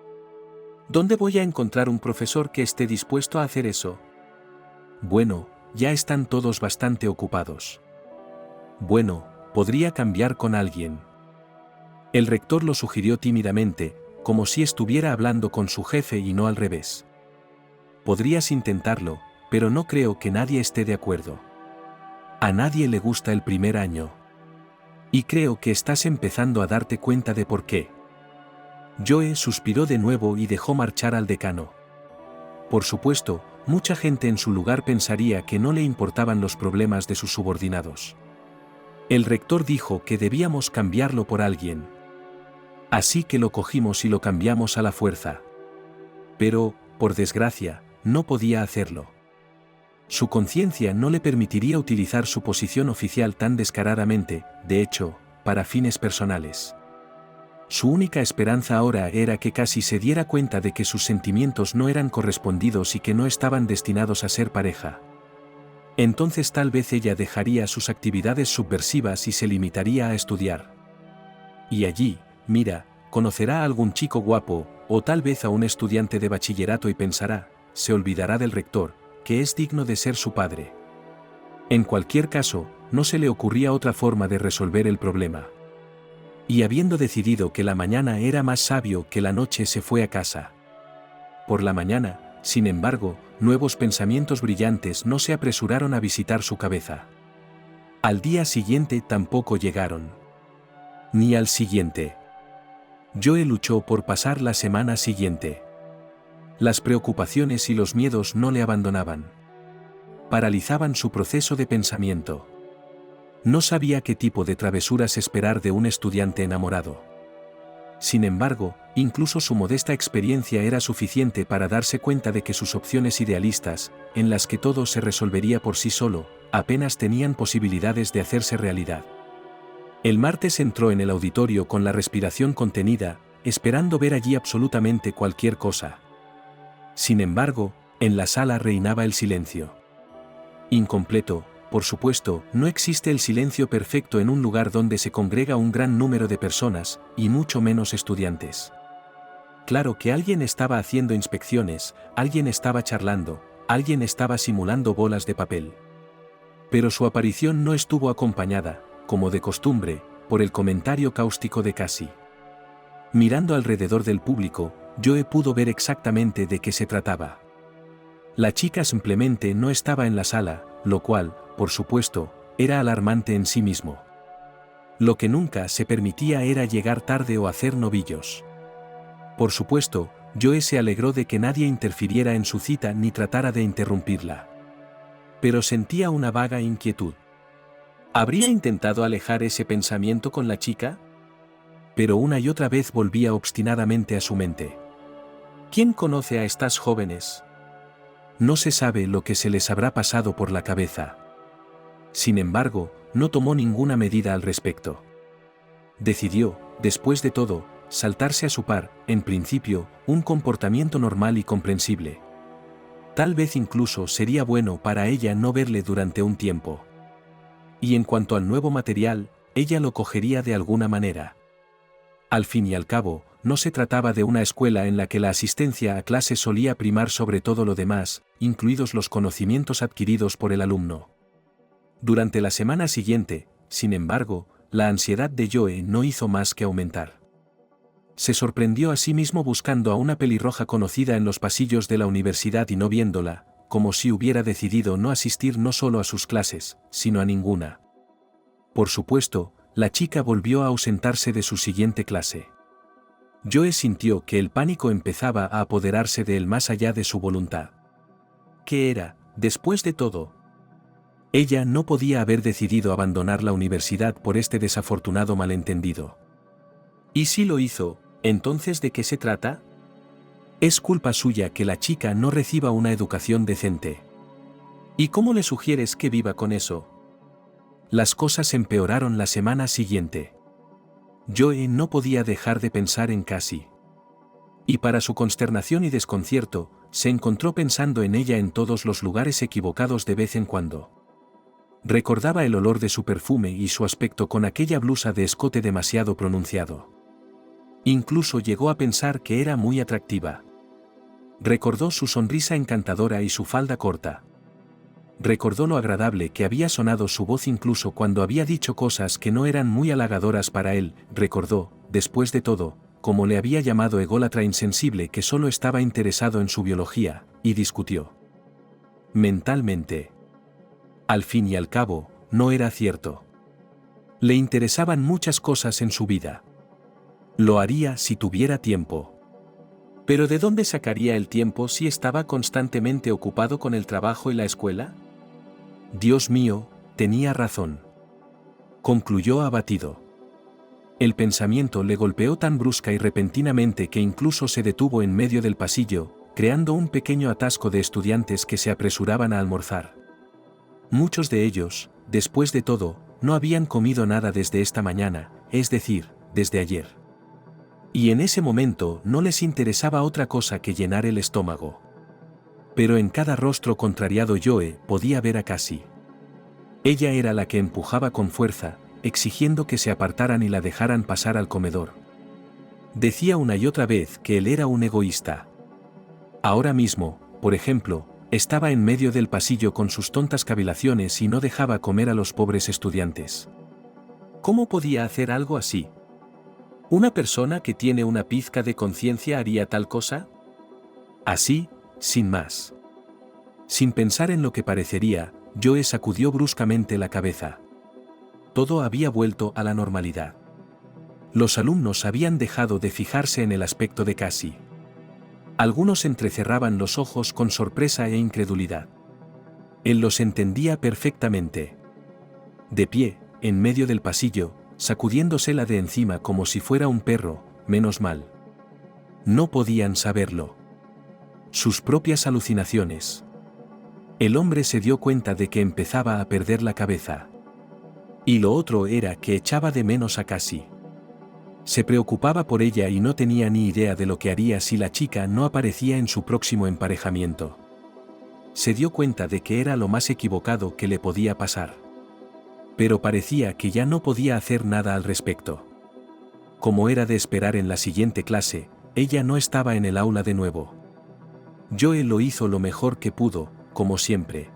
¿Dónde voy a encontrar un profesor que esté dispuesto a hacer eso? Bueno, ya están todos bastante ocupados. Bueno, podría cambiar con alguien. El rector lo sugirió tímidamente, como si estuviera hablando con su jefe y no al revés. Podrías intentarlo, pero no creo que nadie esté de acuerdo. A nadie le gusta el primer año. Y creo que estás empezando a darte cuenta de por qué. Joe suspiró de nuevo y dejó marchar al decano. Por supuesto, mucha gente en su lugar pensaría que no le importaban los problemas de sus subordinados. El rector dijo que debíamos cambiarlo por alguien. Así que lo cogimos y lo cambiamos a la fuerza. Pero, por desgracia, no podía hacerlo. Su conciencia no le permitiría utilizar su posición oficial tan descaradamente, de hecho, para fines personales. Su única esperanza ahora era que Cassie se diera cuenta de que sus sentimientos no eran correspondidos y que no estaban destinados a ser pareja. Entonces tal vez ella dejaría sus actividades subversivas y se limitaría a estudiar. Y allí, mira, conocerá a algún chico guapo, o tal vez a un estudiante de bachillerato y pensará, se olvidará del rector, que es digno de ser su padre. En cualquier caso, no se le ocurría otra forma de resolver el problema. Y habiendo decidido que la mañana era más sabio que la noche, se fue a casa. Por la mañana, sin embargo, nuevos pensamientos brillantes no se apresuraron a visitar su cabeza. Al día siguiente tampoco llegaron. Ni al siguiente. Joe luchó por pasar la semana siguiente. Las preocupaciones y los miedos no le abandonaban. Paralizaban su proceso de pensamiento. No sabía qué tipo de travesuras esperar de un estudiante enamorado. Sin embargo, incluso su modesta experiencia era suficiente para darse cuenta de que sus opciones idealistas, en las que todo se resolvería por sí solo, apenas tenían posibilidades de hacerse realidad. El martes entró en el auditorio con la respiración contenida, esperando ver allí absolutamente cualquier cosa. Sin embargo, en la sala reinaba el silencio. Incompleto, por supuesto, no existe el silencio perfecto en un lugar donde se congrega un gran número de personas, y mucho menos estudiantes. Claro que alguien estaba haciendo inspecciones, alguien estaba charlando, alguien estaba simulando bolas de papel. Pero su aparición no estuvo acompañada, como de costumbre, por el comentario cáustico de Cassie. Mirando alrededor del público, Joe pudo ver exactamente de qué se trataba. La chica simplemente no estaba en la sala, lo cual, por supuesto, era alarmante en sí mismo. Lo que nunca se permitía era llegar tarde o hacer novillos. Por supuesto, Joe se alegró de que nadie interfiriera en su cita ni tratara de interrumpirla. Pero sentía una vaga inquietud. ¿Habría intentado alejar ese pensamiento con la chica? Pero una y otra vez volvía obstinadamente a su mente. ¿Quién conoce a estas jóvenes? No se sabe lo que se les habrá pasado por la cabeza. Sin embargo, no tomó ninguna medida al respecto. Decidió, después de todo, saltarse a su par, en principio, un comportamiento normal y comprensible. Tal vez incluso sería bueno para ella no verle durante un tiempo. Y en cuanto al nuevo material, ella lo cogería de alguna manera. Al fin y al cabo, no se trataba de una escuela en la que la asistencia a clase solía primar sobre todo lo demás, incluidos los conocimientos adquiridos por el alumno. Durante la semana siguiente, sin embargo, la ansiedad de Joe no hizo más que aumentar. Se sorprendió a sí mismo buscando a una pelirroja conocida en los pasillos de la universidad y no viéndola, como si hubiera decidido no asistir no solo a sus clases, sino a ninguna. Por supuesto, la chica volvió a ausentarse de su siguiente clase. Joe sintió que el pánico empezaba a apoderarse de él más allá de su voluntad. ¿Qué era, después de todo? Ella no podía haber decidido abandonar la universidad por este desafortunado malentendido. ¿Y si lo hizo, entonces de qué se trata? Es culpa suya que la chica no reciba una educación decente. ¿Y cómo le sugieres que viva con eso? Las cosas empeoraron la semana siguiente. Joe no podía dejar de pensar en Cassie. Y para su consternación y desconcierto, se encontró pensando en ella en todos los lugares equivocados de vez en cuando. Recordaba el olor de su perfume y su aspecto con aquella blusa de escote demasiado pronunciado. Incluso llegó a pensar que era muy atractiva. Recordó su sonrisa encantadora y su falda corta. Recordó lo agradable que había sonado su voz incluso cuando había dicho cosas que no eran muy halagadoras para él. Recordó, después de todo, cómo le había llamado ególatra insensible que solo estaba interesado en su biología, y discutió. Mentalmente. Al fin y al cabo, no era cierto. Le interesaban muchas cosas en su vida. Lo haría si tuviera tiempo. ¿Pero de dónde sacaría el tiempo si estaba constantemente ocupado con el trabajo y la escuela? Dios mío, tenía razón. Concluyó abatido. El pensamiento le golpeó tan brusca y repentinamente que incluso se detuvo en medio del pasillo, creando un pequeño atasco de estudiantes que se apresuraban a almorzar. Muchos de ellos, después de todo, no habían comido nada desde esta mañana, es decir, desde ayer. Y en ese momento no les interesaba otra cosa que llenar el estómago. Pero en cada rostro contrariado Joe podía ver a Cassie. Ella era la que empujaba con fuerza, exigiendo que se apartaran y la dejaran pasar al comedor. Decía una y otra vez que él era un egoísta. Ahora mismo, por ejemplo, estaba en medio del pasillo con sus tontas cavilaciones y no dejaba comer a los pobres estudiantes. ¿Cómo podía hacer algo así? ¿Una persona que tiene una pizca de conciencia haría tal cosa? Así, sin más. Sin pensar en lo que parecería, Joe sacudió bruscamente la cabeza. Todo había vuelto a la normalidad. Los alumnos habían dejado de fijarse en el aspecto de Cassie. Algunos entrecerraban los ojos con sorpresa e incredulidad. Él los entendía perfectamente. De pie, en medio del pasillo, sacudiéndosela de encima como si fuera un perro, menos mal. No podían saberlo. Sus propias alucinaciones. El hombre se dio cuenta de que empezaba a perder la cabeza. Y lo otro era que echaba de menos a Cassie. Se preocupaba por ella y no tenía ni idea de lo que haría si la chica no aparecía en su próximo emparejamiento. Se dio cuenta de que era lo más equivocado que le podía pasar. Pero parecía que ya no podía hacer nada al respecto. Como era de esperar en la siguiente clase, ella no estaba en el aula de nuevo. Joe lo hizo lo mejor que pudo, como siempre.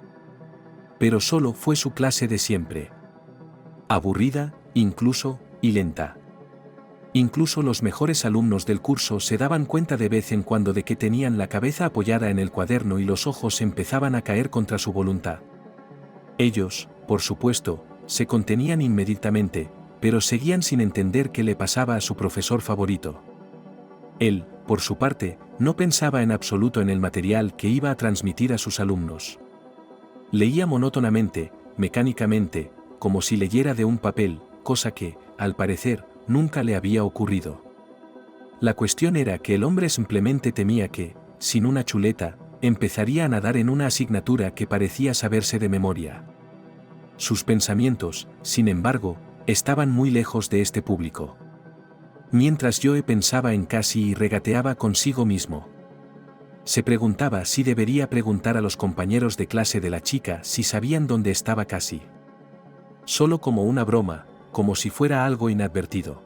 Pero solo fue su clase de siempre. Aburrida, incluso, y lenta. Incluso los mejores alumnos del curso se daban cuenta de vez en cuando de que tenían la cabeza apoyada en el cuaderno y los ojos empezaban a caer contra su voluntad. Ellos, por supuesto, se contenían inmediatamente, pero seguían sin entender qué le pasaba a su profesor favorito. Él, por su parte, no pensaba en absoluto en el material que iba a transmitir a sus alumnos. Leía monótonamente, mecánicamente, como si leyera de un papel, cosa que, al parecer, nunca le había ocurrido. La cuestión era que el hombre simplemente temía que, sin una chuleta, empezaría a nadar en una asignatura que parecía saberse de memoria. Sus pensamientos, sin embargo, estaban muy lejos de este público. Mientras Joe pensaba en Cassie y regateaba consigo mismo. Se preguntaba si debería preguntar a los compañeros de clase de la chica si sabían dónde estaba Cassie. Solo como una broma, como si fuera algo inadvertido.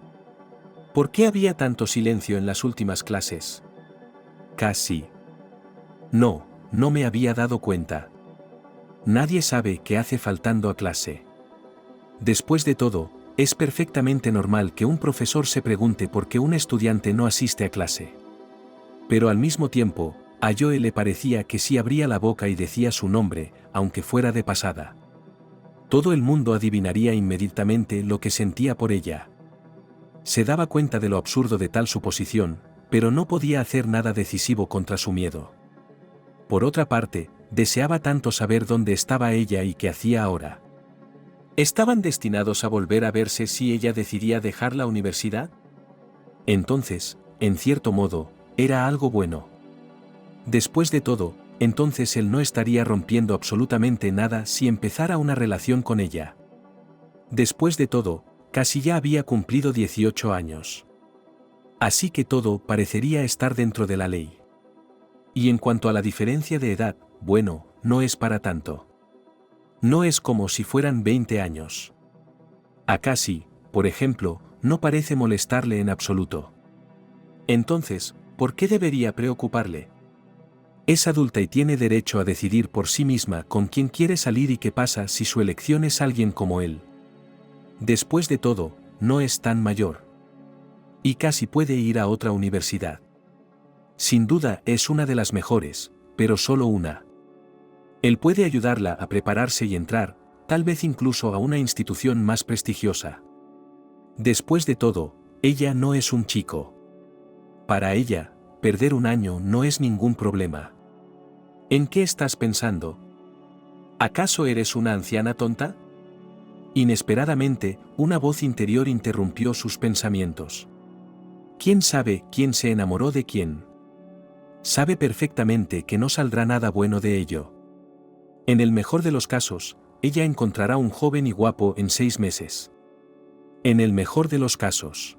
¿Por qué había tanto silencio en las últimas clases? Cassie. No, no me había dado cuenta. Nadie sabe qué hace faltando a clase. Después de todo, es perfectamente normal que un profesor se pregunte por qué un estudiante no asiste a clase. Pero al mismo tiempo, a Joe le parecía que si abría la boca y decía su nombre, aunque fuera de pasada, todo el mundo adivinaría inmediatamente lo que sentía por ella. Se daba cuenta de lo absurdo de tal suposición, pero no podía hacer nada decisivo contra su miedo. Por otra parte, deseaba tanto saber dónde estaba ella y qué hacía ahora. ¿Estaban destinados a volver a verse si ella decidía dejar la universidad? Entonces, en cierto modo, era algo bueno. Después de todo, entonces él no estaría rompiendo absolutamente nada si empezara una relación con ella. Después de todo, casi ya había cumplido 18 años. Así que todo parecería estar dentro de la ley. Y en cuanto a la diferencia de edad, bueno, no es para tanto. No es como si fueran 20 años. A Cassie, por ejemplo, no parece molestarle en absoluto. Entonces, ¿por qué debería preocuparle? Es adulta y tiene derecho a decidir por sí misma con quién quiere salir y qué pasa si su elección es alguien como él. Después de todo, no es tan mayor. Y casi puede ir a otra universidad. Sin duda es una de las mejores, pero solo una. Él puede ayudarla a prepararse y entrar, tal vez incluso a una institución más prestigiosa. Después de todo, ella no es un chico. Para ella, perder un año no es ningún problema. ¿En qué estás pensando? ¿Acaso eres una anciana tonta? Inesperadamente, una voz interior interrumpió sus pensamientos. ¿Quién sabe quién se enamoró de quién? Sabe perfectamente que no saldrá nada bueno de ello. En el mejor de los casos, ella encontrará un joven y guapo en 6 meses. En el mejor de los casos.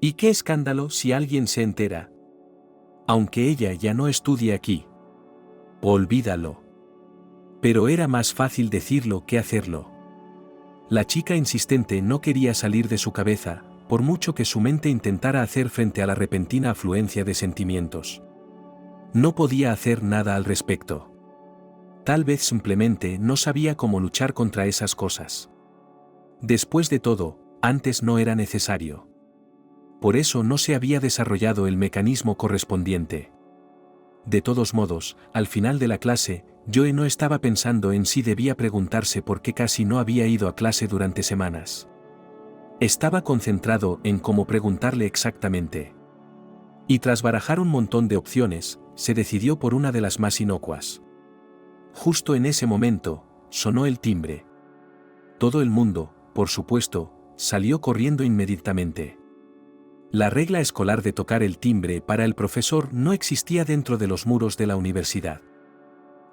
¿Y qué escándalo si alguien se entera? Aunque ella ya no estudie aquí. Olvídalo. Pero era más fácil decirlo que hacerlo. La chica insistente no quería salir de su cabeza, por mucho que su mente intentara hacer frente a la repentina afluencia de sentimientos. No podía hacer nada al respecto. Tal vez simplemente no sabía cómo luchar contra esas cosas. Después de todo, antes no era necesario. Por eso no se había desarrollado el mecanismo correspondiente. De todos modos, al final de la clase, Joe no estaba pensando en si debía preguntarse por qué casi no había ido a clase durante semanas. Estaba concentrado en cómo preguntarle exactamente. Y tras barajar un montón de opciones, se decidió por una de las más inocuas. Justo en ese momento, sonó el timbre. Todo el mundo, por supuesto, salió corriendo inmediatamente. La regla escolar de tocar el timbre para el profesor no existía dentro de los muros de la universidad.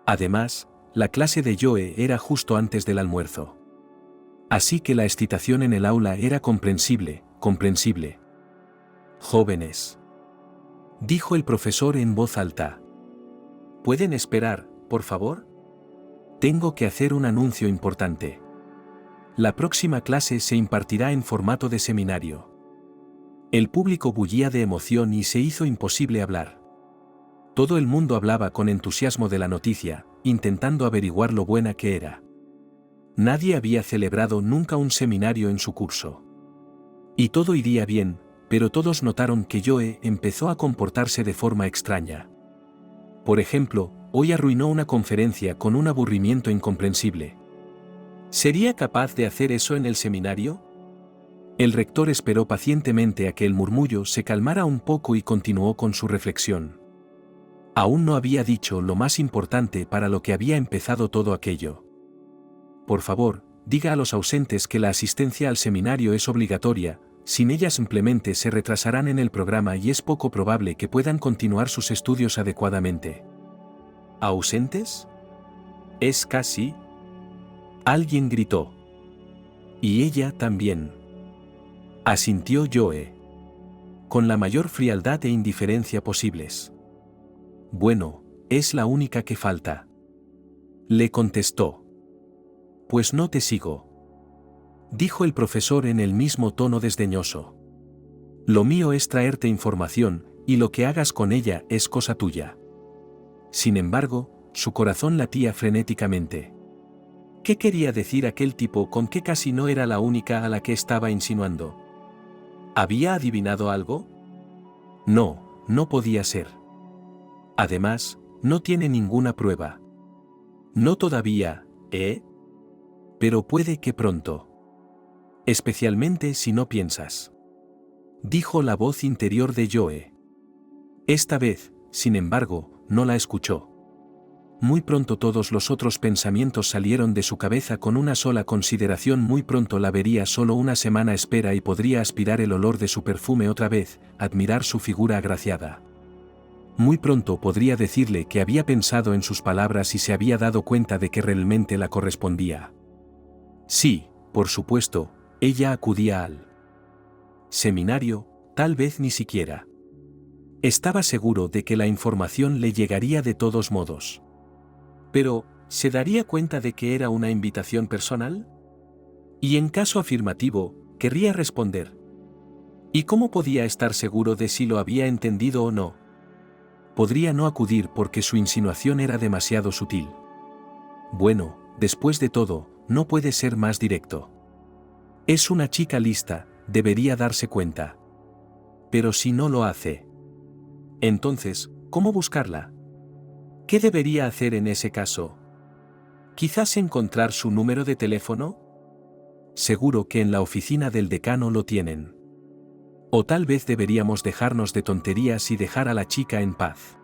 Además, la clase de Joe era justo antes del almuerzo. Así que la excitación en el aula era comprensible. Jóvenes, dijo el profesor en voz alta. ¿Pueden esperar, por favor? Tengo que hacer un anuncio importante. La próxima clase se impartirá en formato de seminario. El público bullía de emoción y se hizo imposible hablar. Todo el mundo hablaba con entusiasmo de la noticia, intentando averiguar lo buena que era. Nadie había celebrado nunca un seminario en su curso. Y todo iría bien, pero todos notaron que Joe empezó a comportarse de forma extraña. Por ejemplo, hoy arruinó una conferencia con un aburrimiento incomprensible. ¿Sería capaz de hacer eso en el seminario? El rector esperó pacientemente a que el murmullo se calmara un poco y continuó con su reflexión. Aún no había dicho lo más importante para lo que había empezado todo aquello. Por favor, diga a los ausentes que la asistencia al seminario es obligatoria, sin ella simplemente se retrasarán en el programa y es poco probable que puedan continuar sus estudios adecuadamente. ¿Ausentes? ¿Es Cassie? Alguien gritó. Y ella también. Asintió Joe. Con la mayor frialdad e indiferencia posibles. Bueno, es la única que falta. Le contestó. Pues no te sigo. Dijo el profesor en el mismo tono desdeñoso. Lo mío es traerte información, y lo que hagas con ella es cosa tuya. Sin embargo, su corazón latía frenéticamente. ¿Qué quería decir aquel tipo con que casi no era la única a la que estaba insinuando? ¿Había adivinado algo? No, no podía ser. Además, no tiene ninguna prueba. No todavía, ¿eh? Pero puede que pronto. Especialmente si no piensas. Dijo la voz interior de Joe. Esta vez, sin embargo, no la escuchó. Muy pronto todos los otros pensamientos salieron de su cabeza con una sola consideración. Muy pronto la vería solo una semana espera y podría aspirar el olor de su perfume otra vez, admirar su figura agraciada. Muy pronto podría decirle que había pensado en sus palabras y se había dado cuenta de que realmente la correspondía. Sí, por supuesto, ella acudía al seminario, tal vez ni siquiera. Estaba seguro de que la información le llegaría de todos modos. Pero, ¿se daría cuenta de que era una invitación personal? Y en caso afirmativo, querría responder. ¿Y cómo podía estar seguro de si lo había entendido o no? Podría no acudir porque su insinuación era demasiado sutil. Bueno, después de todo, no puede ser más directo. Es una chica lista, debería darse cuenta. Pero si no lo hace. Entonces, ¿cómo buscarla? ¿Qué debería hacer en ese caso? ¿Quizás encontrar su número de teléfono? Seguro que en la oficina del decano lo tienen. O tal vez deberíamos dejarnos de tonterías y dejar a la chica en paz.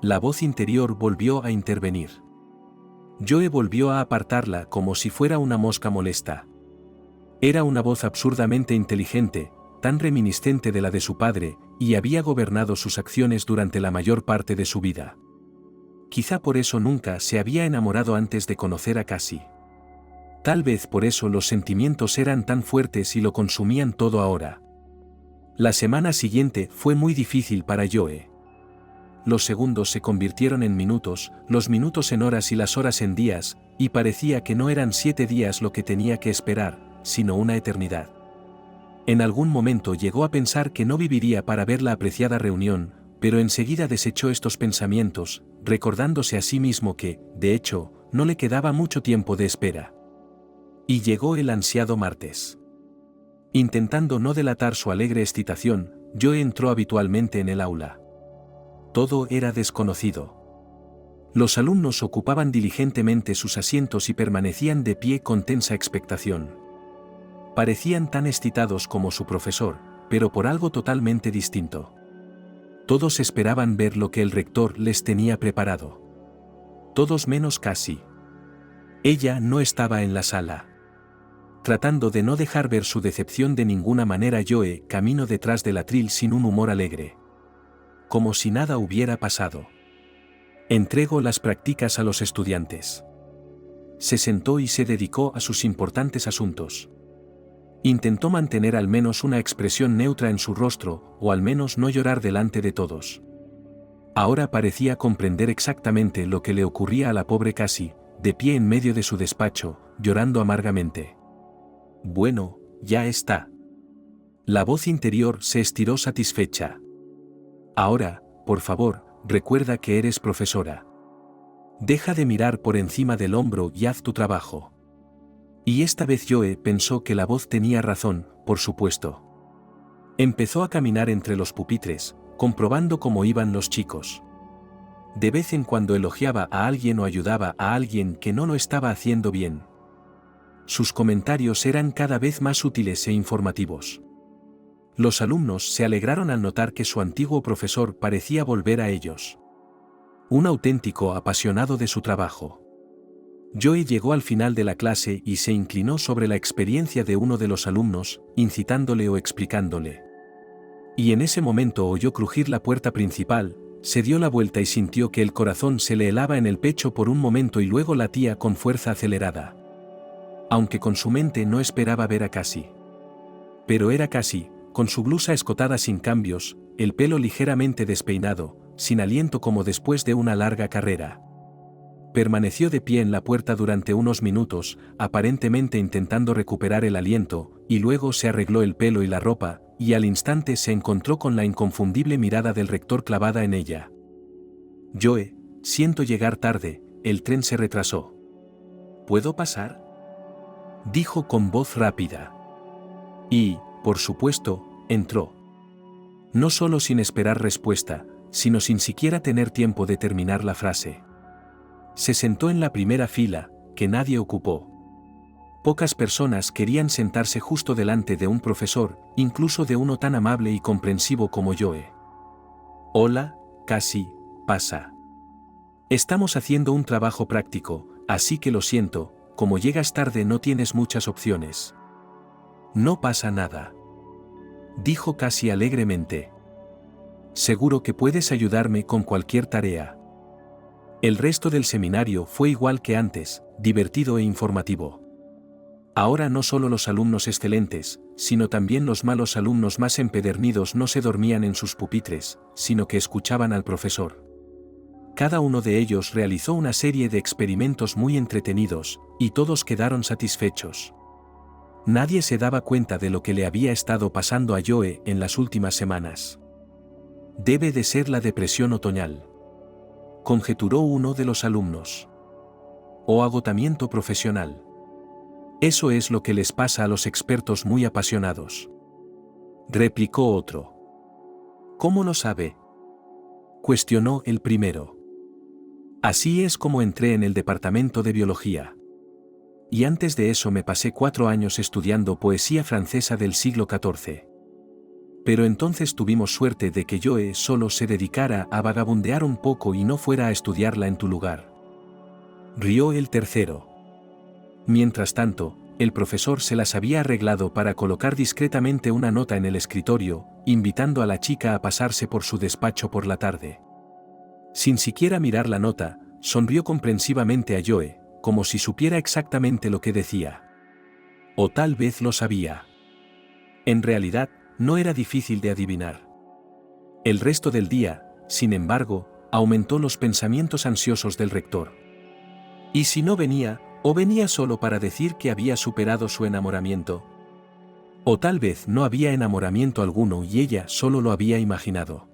La voz interior volvió a intervenir. Joe volvió a apartarla como si fuera una mosca molesta. Era una voz absurdamente inteligente, tan reminiscente de la de su padre, y había gobernado sus acciones durante la mayor parte de su vida. Quizá por eso nunca se había enamorado antes de conocer a Cassie. Tal vez por eso los sentimientos eran tan fuertes y lo consumían todo ahora. La semana siguiente fue muy difícil para Joe. Los segundos se convirtieron en minutos, los minutos en horas y las horas en días, y parecía que no eran 7 días lo que tenía que esperar, sino una eternidad. En algún momento llegó a pensar que no viviría para ver la apreciada reunión, pero enseguida desechó estos pensamientos, recordándose a sí mismo que, de hecho, no le quedaba mucho tiempo de espera. Y llegó el ansiado martes. Intentando no delatar su alegre excitación, Joe entró habitualmente en el aula. Todo era desconocido. Los alumnos ocupaban diligentemente sus asientos y permanecían de pie con tensa expectación. Parecían tan excitados como su profesor, pero por algo totalmente distinto. Todos esperaban ver lo que el rector les tenía preparado. Todos menos Cassie. Ella no estaba en la sala. Tratando de no dejar ver su decepción de ninguna manera, Joe caminó detrás del atril sin un humor alegre. Como si nada hubiera pasado. Entregó las prácticas a los estudiantes. Se sentó y se dedicó a sus importantes asuntos. Intentó mantener al menos una expresión neutra en su rostro, o al menos no llorar delante de todos. Ahora parecía comprender exactamente lo que le ocurría a la pobre Cassie, de pie en medio de su despacho, llorando amargamente. Bueno, ya está. La voz interior se estiró satisfecha. Ahora, por favor, recuerda que eres profesora. Deja de mirar por encima del hombro y haz tu trabajo. Y esta vez Joe pensó que la voz tenía razón, por supuesto. Empezó a caminar entre los pupitres, comprobando cómo iban los chicos. De vez en cuando elogiaba a alguien o ayudaba a alguien que no lo estaba haciendo bien. Sus comentarios eran cada vez más útiles e informativos. Los alumnos se alegraron al notar que su antiguo profesor parecía volver a ellos. Un auténtico apasionado de su trabajo. Joe llegó al final de la clase y se inclinó sobre la experiencia de uno de los alumnos, incitándole o explicándole. Y en ese momento oyó crujir la puerta principal, se dio la vuelta y sintió que el corazón se le helaba en el pecho por un momento y luego latía con fuerza acelerada. Aunque con su mente no esperaba ver a Cassie. Pero era Cassie, con su blusa escotada sin cambios, el pelo ligeramente despeinado, sin aliento como después de una larga carrera. Permaneció de pie en la puerta durante unos minutos, aparentemente intentando recuperar el aliento, y luego se arregló el pelo y la ropa, y al instante se encontró con la inconfundible mirada del rector clavada en ella. «Joe, siento llegar tarde, el tren se retrasó. ¿Puedo pasar?», dijo con voz rápida. Y, por supuesto, entró. No solo sin esperar respuesta, sino sin siquiera tener tiempo de terminar la frase. Se sentó en la primera fila, que nadie ocupó. Pocas personas querían sentarse justo delante de un profesor, incluso de uno tan amable y comprensivo como Joe. «Hola, Cassie, pasa. Estamos haciendo un trabajo práctico, así que lo siento, como llegas tarde no tienes muchas opciones». «No pasa nada», dijo Cassie alegremente. «Seguro que puedes ayudarme con cualquier tarea». El resto del seminario fue igual que antes, divertido e informativo. Ahora no solo los alumnos excelentes, sino también los malos alumnos más empedernidos no se dormían en sus pupitres, sino que escuchaban al profesor. Cada uno de ellos realizó una serie de experimentos muy entretenidos, y todos quedaron satisfechos. Nadie se daba cuenta de lo que le había estado pasando a Joe en las últimas semanas. «Debe de ser la depresión otoñal», conjeturó uno de los alumnos. «O agotamiento profesional. Eso es lo que les pasa a los expertos muy apasionados», replicó otro. «¿Cómo lo sabe?», cuestionó el primero. «Así es como entré en el departamento de biología. Y antes de eso me pasé 4 años estudiando poesía francesa del siglo XIV. Pero entonces tuvimos suerte de que Joe solo se dedicara a vagabundear un poco y no fuera a estudiarla en tu lugar», rió el tercero. Mientras tanto, el profesor se las había arreglado para colocar discretamente una nota en el escritorio, invitando a la chica a pasarse por su despacho por la tarde. Sin siquiera mirar la nota, sonrió comprensivamente a Joe, como si supiera exactamente lo que decía. O tal vez lo sabía. En realidad, no era difícil de adivinar. El resto del día, sin embargo, aumentó los pensamientos ansiosos del rector. ¿Y si no venía, o venía solo para decir que había superado su enamoramiento? O tal vez no había enamoramiento alguno y ella solo lo había imaginado.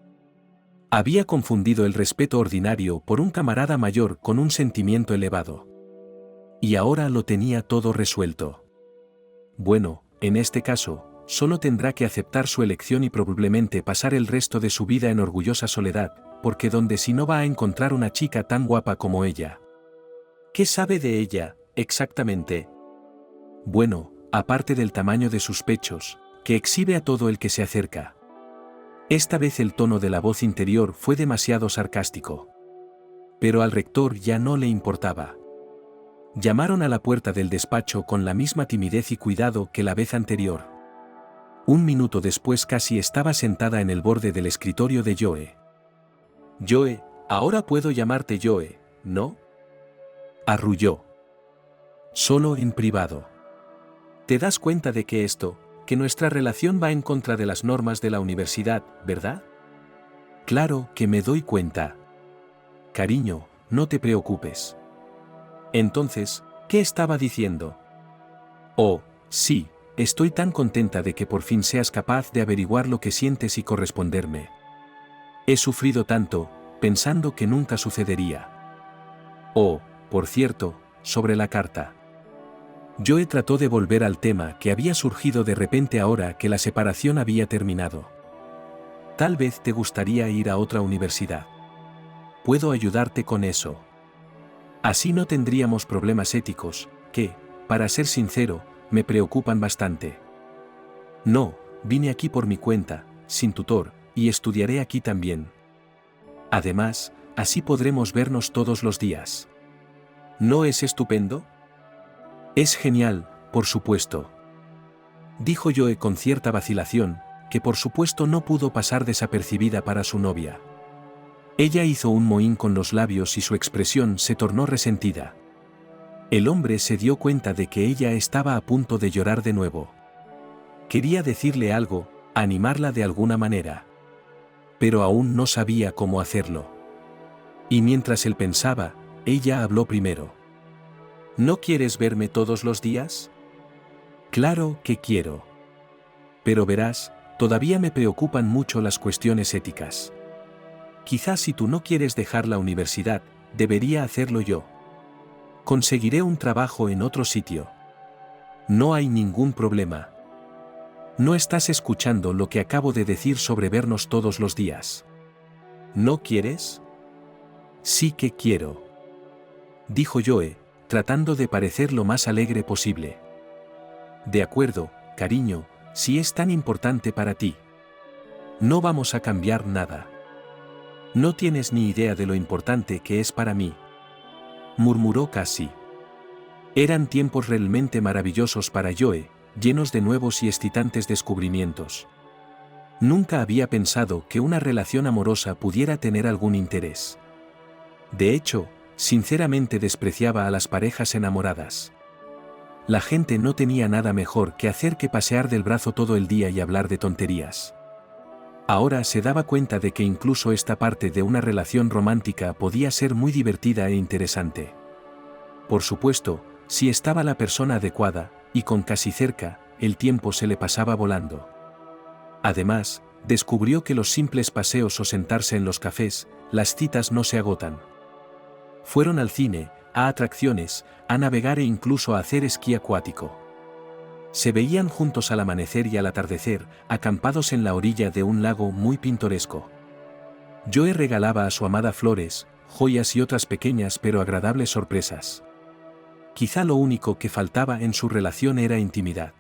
Había confundido el respeto ordinario por un camarada mayor con un sentimiento elevado. Y ahora lo tenía todo resuelto. Bueno, en este caso, solo tendrá que aceptar su elección y probablemente pasar el resto de su vida en orgullosa soledad, porque donde si no va a encontrar una chica tan guapa como ella. ¿Qué sabe de ella, exactamente? Bueno, aparte del tamaño de sus pechos, que exhibe a todo el que se acerca. Esta vez el tono de la voz interior fue demasiado sarcástico. Pero al rector ya no le importaba. Llamaron a la puerta del despacho con la misma timidez y cuidado que la vez anterior. Un minuto después Cassie estaba sentada en el borde del escritorio de Joe. «Joe, ahora puedo llamarte Joe, ¿no?», arrulló. «Solo en privado. ¿Te das cuenta de que que nuestra relación va en contra de las normas de la universidad, verdad?». «Claro que me doy cuenta. Cariño, no te preocupes». Entonces, ¿qué estaba diciendo? «Oh, sí, estoy tan contenta de que por fin seas capaz de averiguar lo que sientes y corresponderme. He sufrido tanto, pensando que nunca sucedería. Oh, por cierto, sobre la carta». Joe trató de volver al tema que había surgido de repente ahora que la separación había terminado. «Tal vez te gustaría ir a otra universidad. Puedo ayudarte con eso. Así no tendríamos problemas éticos, que, para ser sincero, me preocupan bastante. No, vine aquí por mi cuenta, sin tutor, y estudiaré aquí también. Además, así podremos vernos todos los días. ¿No es estupendo?». «Es genial, por supuesto», dijo Joe con cierta vacilación, que por supuesto no pudo pasar desapercibida para su novia. Ella hizo un mohín con los labios y su expresión se tornó resentida. El hombre se dio cuenta de que ella estaba a punto de llorar de nuevo. Quería decirle algo, animarla de alguna manera. pero aún no sabía cómo hacerlo. Y mientras él pensaba, ella habló primero. ¿No quieres verme todos los días? Claro que quiero. Pero verás, todavía me preocupan mucho las cuestiones éticas. Quizás si tú no quieres dejar la universidad, debería hacerlo yo. Conseguiré un trabajo en otro sitio. No hay ningún problema. No estás escuchando lo que acabo de decir sobre vernos todos los días. ¿No quieres? Sí que quiero. Dijo Joe, tratando de parecer lo más alegre posible. De acuerdo, cariño, si es tan importante para ti. No vamos a cambiar nada. No tienes ni idea de lo importante que es para mí. Murmuró Cassie. Eran tiempos realmente maravillosos para Joe, llenos de nuevos y excitantes descubrimientos. Nunca había pensado que una relación amorosa pudiera tener algún interés. De hecho, sinceramente despreciaba a las parejas enamoradas. La gente no tenía nada mejor que hacer que pasear del brazo todo el día y hablar de tonterías. Ahora se daba cuenta de que incluso esta parte de una relación romántica podía ser muy divertida e interesante. Por supuesto, si estaba la persona adecuada, y con Cassie cerca, el tiempo se le pasaba volando. Además, descubrió que los simples paseos o sentarse en los cafés, las citas no se agotan. Fueron al cine, a atracciones, a navegar e incluso a hacer esquí acuático. Se veían juntos al amanecer y al atardecer, acampados en la orilla de un lago muy pintoresco. Joe regalaba a su amada flores, joyas y otras pequeñas pero agradables sorpresas. Quizá lo único que faltaba en su relación era intimidad.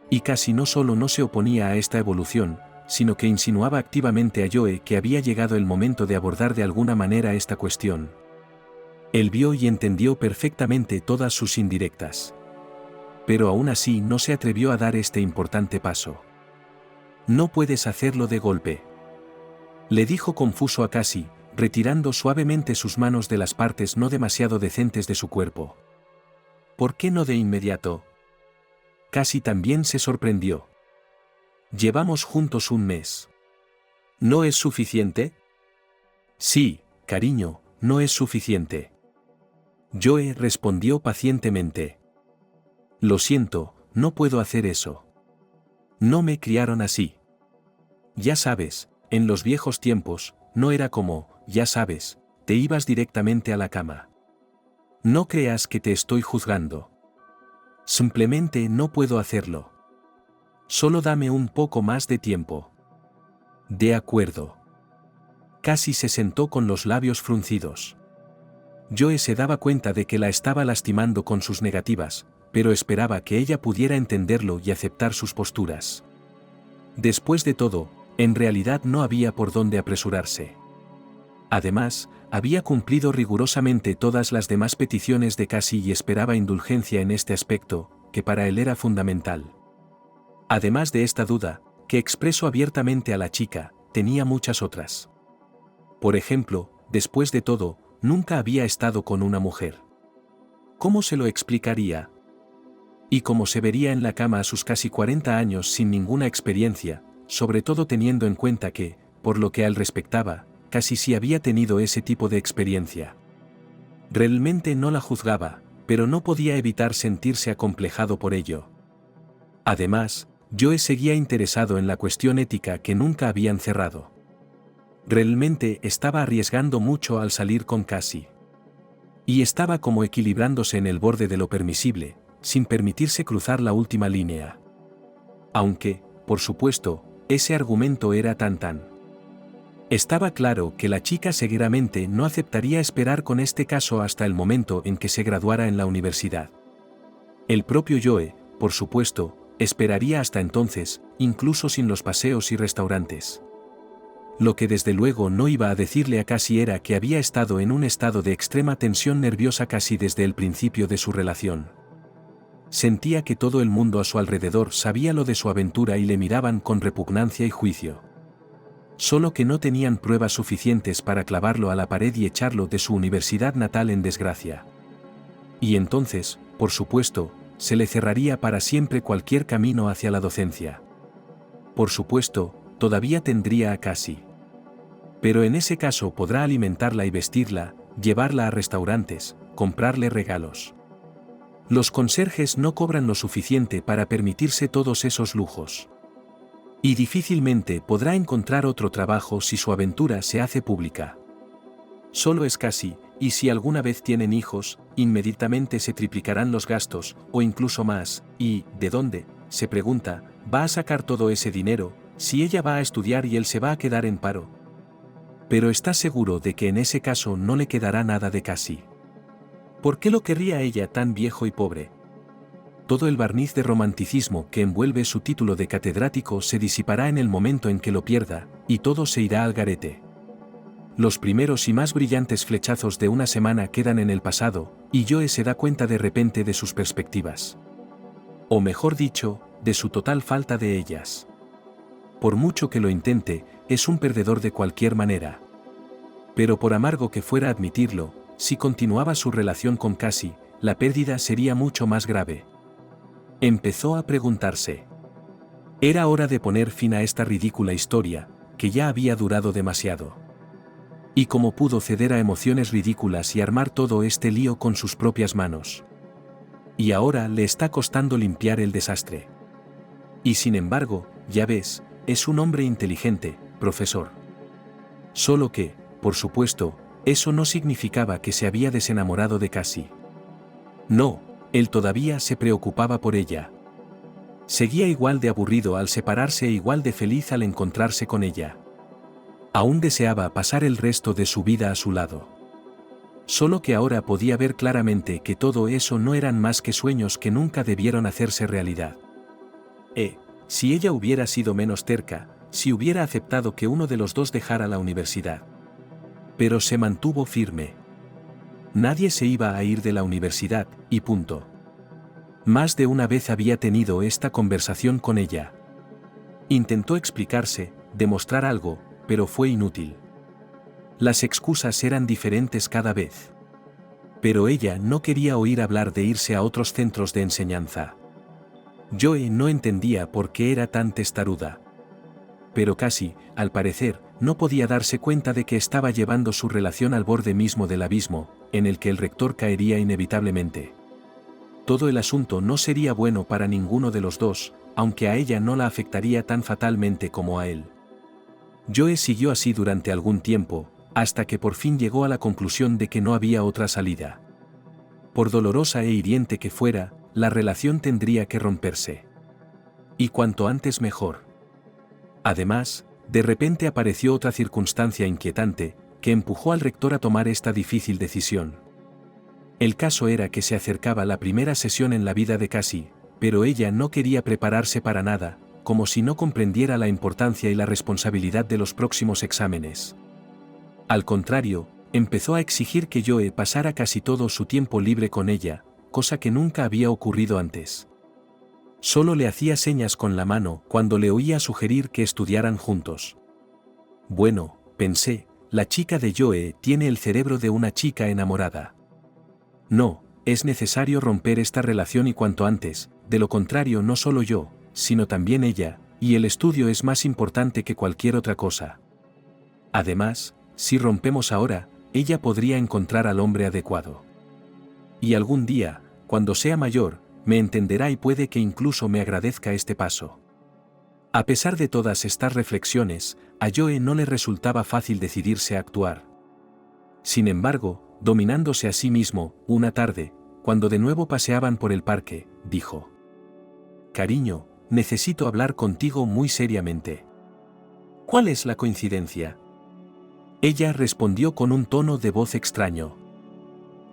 Y Cassie no solo no se oponía a esta evolución, sino que insinuaba activamente a Joe que había llegado el momento de abordar de alguna manera esta cuestión. Él vio y entendió perfectamente todas sus indirectas. Pero aún así no se atrevió a dar este importante paso. No puedes hacerlo de golpe. Le dijo confuso a Cassie, retirando suavemente sus manos de las partes no demasiado decentes de su cuerpo. ¿Por qué no de inmediato? Cassie también se sorprendió. Llevamos juntos un mes. ¿No es suficiente? Sí, cariño, no es suficiente. Joe respondió pacientemente. Lo siento, no puedo hacer eso. No me criaron así. Ya sabes, en los viejos tiempos, no era como, ya sabes, te ibas directamente a la cama. No creas que te estoy juzgando. Simplemente no puedo hacerlo. Solo dame un poco más de tiempo. De acuerdo. Cassie se sentó con los labios fruncidos. Joe se daba cuenta de que la estaba lastimando con sus negativas, pero esperaba que ella pudiera entenderlo y aceptar sus posturas. Después de todo, en realidad no había por dónde apresurarse. Además, había cumplido rigurosamente todas las demás peticiones de Cassie y esperaba indulgencia en este aspecto, que para él era fundamental. Además de esta duda, que expresó abiertamente a la chica, tenía muchas otras. Por ejemplo, después de todo, nunca había estado con una mujer. ¿Cómo se lo explicaría? Y cómo se vería en la cama a sus casi 40 años sin ninguna experiencia, sobre todo teniendo en cuenta que, por lo que a él respectaba, casi sí había tenido ese tipo de experiencia. Realmente no la juzgaba, pero no podía evitar sentirse acomplejado por ello. Además, Joe seguía interesado en la cuestión ética que nunca habían cerrado. Realmente estaba arriesgando mucho al salir con Cassie. Y estaba como equilibrándose en el borde de lo permisible, sin permitirse cruzar la última línea. Aunque, por supuesto, ese argumento era tan. Estaba claro que la chica seguramente no aceptaría esperar con este caso hasta el momento en que se graduara en la universidad. El propio Joe, por supuesto, esperaría hasta entonces, incluso sin los paseos y restaurantes. Lo que desde luego no iba a decirle a Cassie era que había estado en un estado de extrema tensión nerviosa casi desde el principio de su relación. Sentía que todo el mundo a su alrededor sabía lo de su aventura y le miraban con repugnancia y juicio. Solo que no tenían pruebas suficientes para clavarlo a la pared y echarlo de su universidad natal en desgracia. Y entonces, por supuesto, se le cerraría para siempre cualquier camino hacia la docencia. Por supuesto, todavía tendría a Cassie. Pero en ese caso podrá alimentarla y vestirla, llevarla a restaurantes, comprarle regalos. Los conserjes no cobran lo suficiente para permitirse todos esos lujos. Y difícilmente podrá encontrar otro trabajo si su aventura se hace pública. Solo es Cassie, y si alguna vez tienen hijos, inmediatamente se triplicarán los gastos, o incluso más, y, ¿de dónde?, se pregunta, va a sacar todo ese dinero, si ella va a estudiar y él se va a quedar en paro. Pero está seguro de que en ese caso no le quedará nada de Cassie. ¿Por qué lo querría ella tan viejo y pobre? Todo el barniz de romanticismo que envuelve su título de catedrático se disipará en el momento en que lo pierda, y todo se irá al garete. Los primeros y más brillantes flechazos de una semana quedan en el pasado, y Joe se da cuenta de repente de sus perspectivas. O mejor dicho, de su total falta de ellas. Por mucho que lo intente, es un perdedor de cualquier manera. Pero por amargo que fuera admitirlo, si continuaba su relación con Cassie, la pérdida sería mucho más grave. Empezó a preguntarse. Era hora de poner fin a esta ridícula historia, que ya había durado demasiado. Y cómo pudo ceder a emociones ridículas y armar todo este lío con sus propias manos. Y ahora le está costando limpiar el desastre. Y sin embargo, ya ves, es un hombre inteligente, profesor. Solo que, por supuesto, eso no significaba que se había desenamorado de Cassie. No, él todavía se preocupaba por ella. Seguía igual de aburrido al separarse e igual de feliz al encontrarse con ella. Aún deseaba pasar el resto de su vida a su lado. Solo que ahora podía ver claramente que todo eso no eran más que sueños que nunca debieron hacerse realidad. Si ella hubiera sido menos terca, si hubiera aceptado que uno de los dos dejara la universidad. Pero se mantuvo firme. Nadie se iba a ir de la universidad, y punto. Más de una vez había tenido esta conversación con ella. Intentó explicarse, demostrar algo, pero fue inútil. Las excusas eran diferentes cada vez. Pero ella no quería oír hablar de irse a otros centros de enseñanza. Joe no entendía por qué era tan testaruda. Pero Cassie, al parecer, no podía darse cuenta de que estaba llevando su relación al borde mismo del abismo, en el que el rector caería inevitablemente. Todo el asunto no sería bueno para ninguno de los dos, aunque a ella no la afectaría tan fatalmente como a él. Joe siguió así durante algún tiempo, hasta que por fin llegó a la conclusión de que no había otra salida. Por dolorosa e hiriente que fuera, la relación tendría que romperse. Y cuanto antes mejor. Además, de repente apareció otra circunstancia inquietante, que empujó al rector a tomar esta difícil decisión. El caso era que se acercaba la primera sesión en la vida de Cassie, pero ella no quería prepararse para nada, como si no comprendiera la importancia y la responsabilidad de los próximos exámenes. Al contrario, empezó a exigir que Joe pasara casi todo su tiempo libre con ella, cosa que nunca había ocurrido antes. Solo le hacía señas con la mano cuando le oía sugerir que estudiaran juntos. Bueno, pensé, la chica de Joe tiene el cerebro de una chica enamorada. No, es necesario romper esta relación y cuanto antes, de lo contrario no solo yo, sino también ella, y el estudio es más importante que cualquier otra cosa. Además, si rompemos ahora, ella podría encontrar al hombre adecuado. Y algún día, cuando sea mayor, me entenderá y puede que incluso me agradezca este paso. A pesar de todas estas reflexiones, a Joe no le resultaba fácil decidirse a actuar. Sin embargo, dominándose a sí mismo, una tarde, cuando de nuevo paseaban por el parque, dijo: «Cariño, necesito hablar contigo muy seriamente». «¿Cuál es la coincidencia?». Ella respondió con un tono de voz extraño: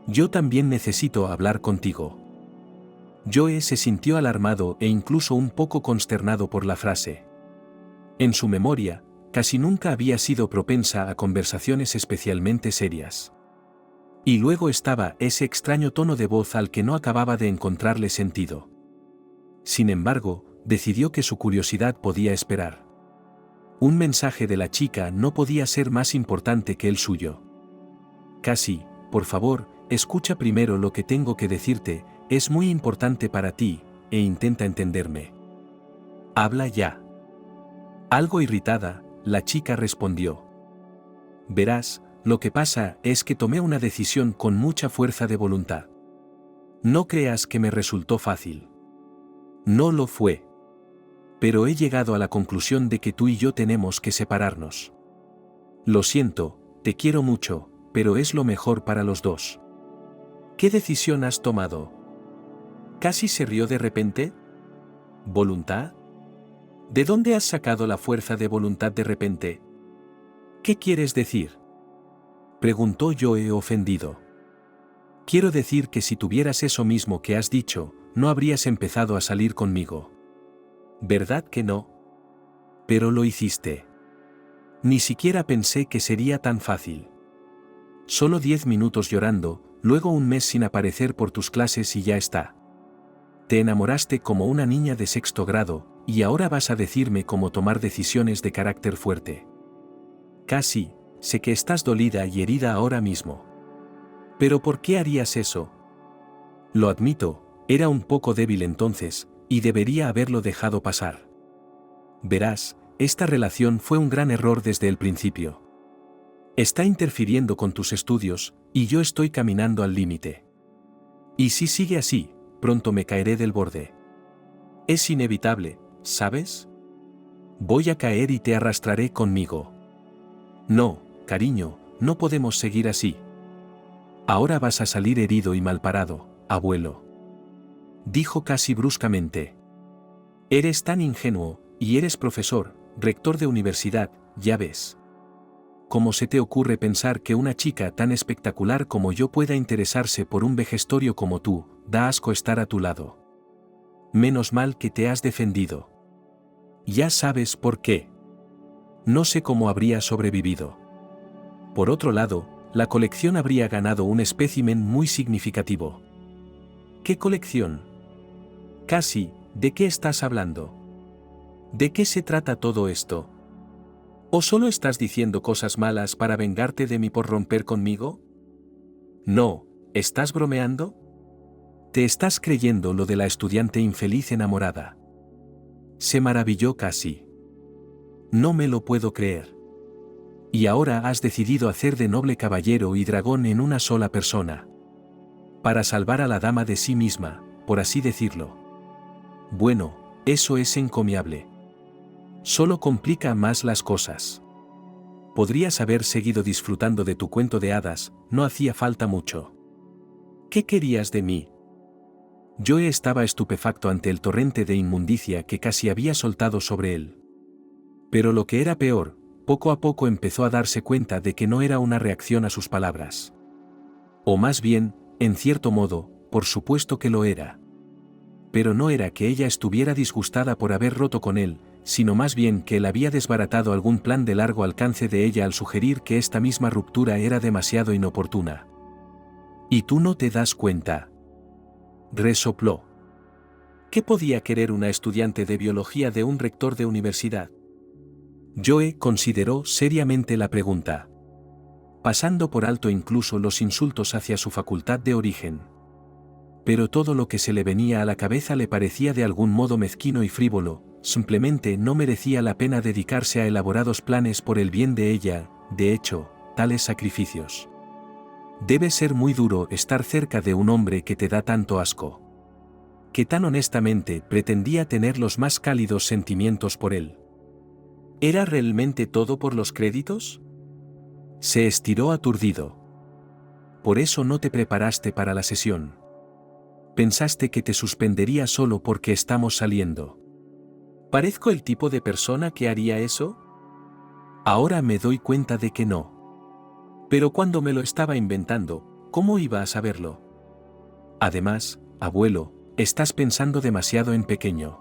«Yo también necesito hablar contigo». Joe se sintió alarmado e incluso un poco consternado por la frase. En su memoria, casi nunca había sido propensa a conversaciones especialmente serias. Y luego estaba ese extraño tono de voz al que no acababa de encontrarle sentido. Sin embargo, decidió que su curiosidad podía esperar. Un mensaje de la chica no podía ser más importante que el suyo. «Cassie, por favor, escucha primero lo que tengo que decirte, es muy importante para ti, e intenta entenderme». «Habla ya». Algo irritada, la chica respondió: Verás, lo que pasa es que tomé una decisión con mucha fuerza de voluntad. No creas que me resultó fácil. No lo fue. Pero he llegado a la conclusión de que tú y yo tenemos que separarnos. Lo siento, te quiero mucho, pero es lo mejor para los dos. ¿Qué decisión has tomado? Casi se rió de repente. ¿Voluntad? ¿De dónde has sacado la fuerza de voluntad de repente? ¿Qué quieres decir? Preguntó Joe ofendido. Quiero decir que si tuvieras eso mismo que has dicho, no habrías empezado a salir conmigo. ¿Verdad que no? Pero lo hiciste. Ni siquiera pensé que sería tan fácil. Solo 10 minutos llorando, luego un mes sin aparecer por tus clases y ya está. Te enamoraste como una niña de 6º grado, y ahora vas a decirme cómo tomar decisiones de carácter fuerte. Casi, sé que estás dolida y herida ahora mismo. ¿Pero por qué harías eso? Lo admito, era un poco débil entonces, y debería haberlo dejado pasar. Verás, esta relación fue un gran error desde el principio. Está interfiriendo con tus estudios, y yo estoy caminando al límite. Y si sigue así, pronto me caeré del borde. Es inevitable, ¿sabes? Voy a caer y te arrastraré conmigo. No, cariño, no podemos seguir así. Ahora vas a salir herido y malparado, abuelo. Dijo casi bruscamente. Eres tan ingenuo, y eres profesor, rector de universidad, ya ves. ¿Cómo se te ocurre pensar que una chica tan espectacular como yo pueda interesarse por un vejestorio como tú? Da asco estar a tu lado. Menos mal que te has defendido. Ya sabes por qué. No sé cómo habría sobrevivido. Por otro lado, la colección habría ganado un espécimen muy significativo. ¿Qué colección? Casi, ¿de qué estás hablando? ¿De qué se trata todo esto? ¿O solo estás diciendo cosas malas para vengarte de mí por romper conmigo? No, ¿estás bromeando? Te estás creyendo lo de la estudiante infeliz enamorada. Se maravilló casi. No me lo puedo creer. Y ahora has decidido hacer de noble caballero y dragón en una sola persona. Para salvar a la dama de sí misma, por así decirlo. Bueno, eso es encomiable. Solo complica más las cosas. Podrías haber seguido disfrutando de tu cuento de hadas, no hacía falta mucho. ¿Qué querías de mí? Joe estaba estupefacto ante el torrente de inmundicia que casi había soltado sobre él. Pero lo que era peor, poco a poco empezó a darse cuenta de que no era una reacción a sus palabras. O más bien, en cierto modo, por supuesto que lo era. Pero no era que ella estuviera disgustada por haber roto con él, sino más bien que él había desbaratado algún plan de largo alcance de ella al sugerir que esta misma ruptura era demasiado inoportuna. ¿Y tú no te das cuenta? Resopló. ¿Qué podía querer una estudiante de biología de un rector de universidad? Joe consideró seriamente la pregunta, pasando por alto incluso los insultos hacia su facultad de origen. Pero todo lo que se le venía a la cabeza le parecía de algún modo mezquino y frívolo, simplemente no merecía la pena dedicarse a elaborados planes por el bien de ella, de hecho, tales sacrificios. Debe ser muy duro estar cerca de un hombre que te da tanto asco. Que tan honestamente pretendía tener los más cálidos sentimientos por él. ¿Era realmente todo por los créditos? Se estiró aturdido. Por eso no te preparaste para la sesión. Pensaste que te suspendería solo porque estamos saliendo. ¿Parezco el tipo de persona que haría eso? Ahora me doy cuenta de que no. Pero cuando me lo estaba inventando, ¿cómo iba a saberlo? Además, abuelo, estás pensando demasiado en pequeño.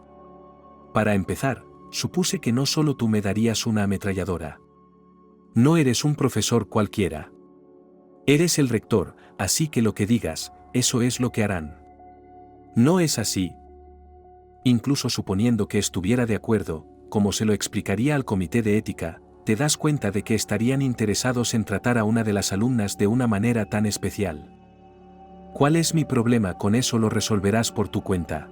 Para empezar, supuse que no solo tú me darías una ametralladora. No eres un profesor cualquiera. Eres el rector, así que lo que digas, eso es lo que harán. No es así. Incluso suponiendo que estuviera de acuerdo, como se lo explicaría al comité de ética, te das cuenta de que estarían interesados en tratar a una de las alumnas de una manera tan especial. ¿Cuál es mi problema? Con eso lo resolverás por tu cuenta.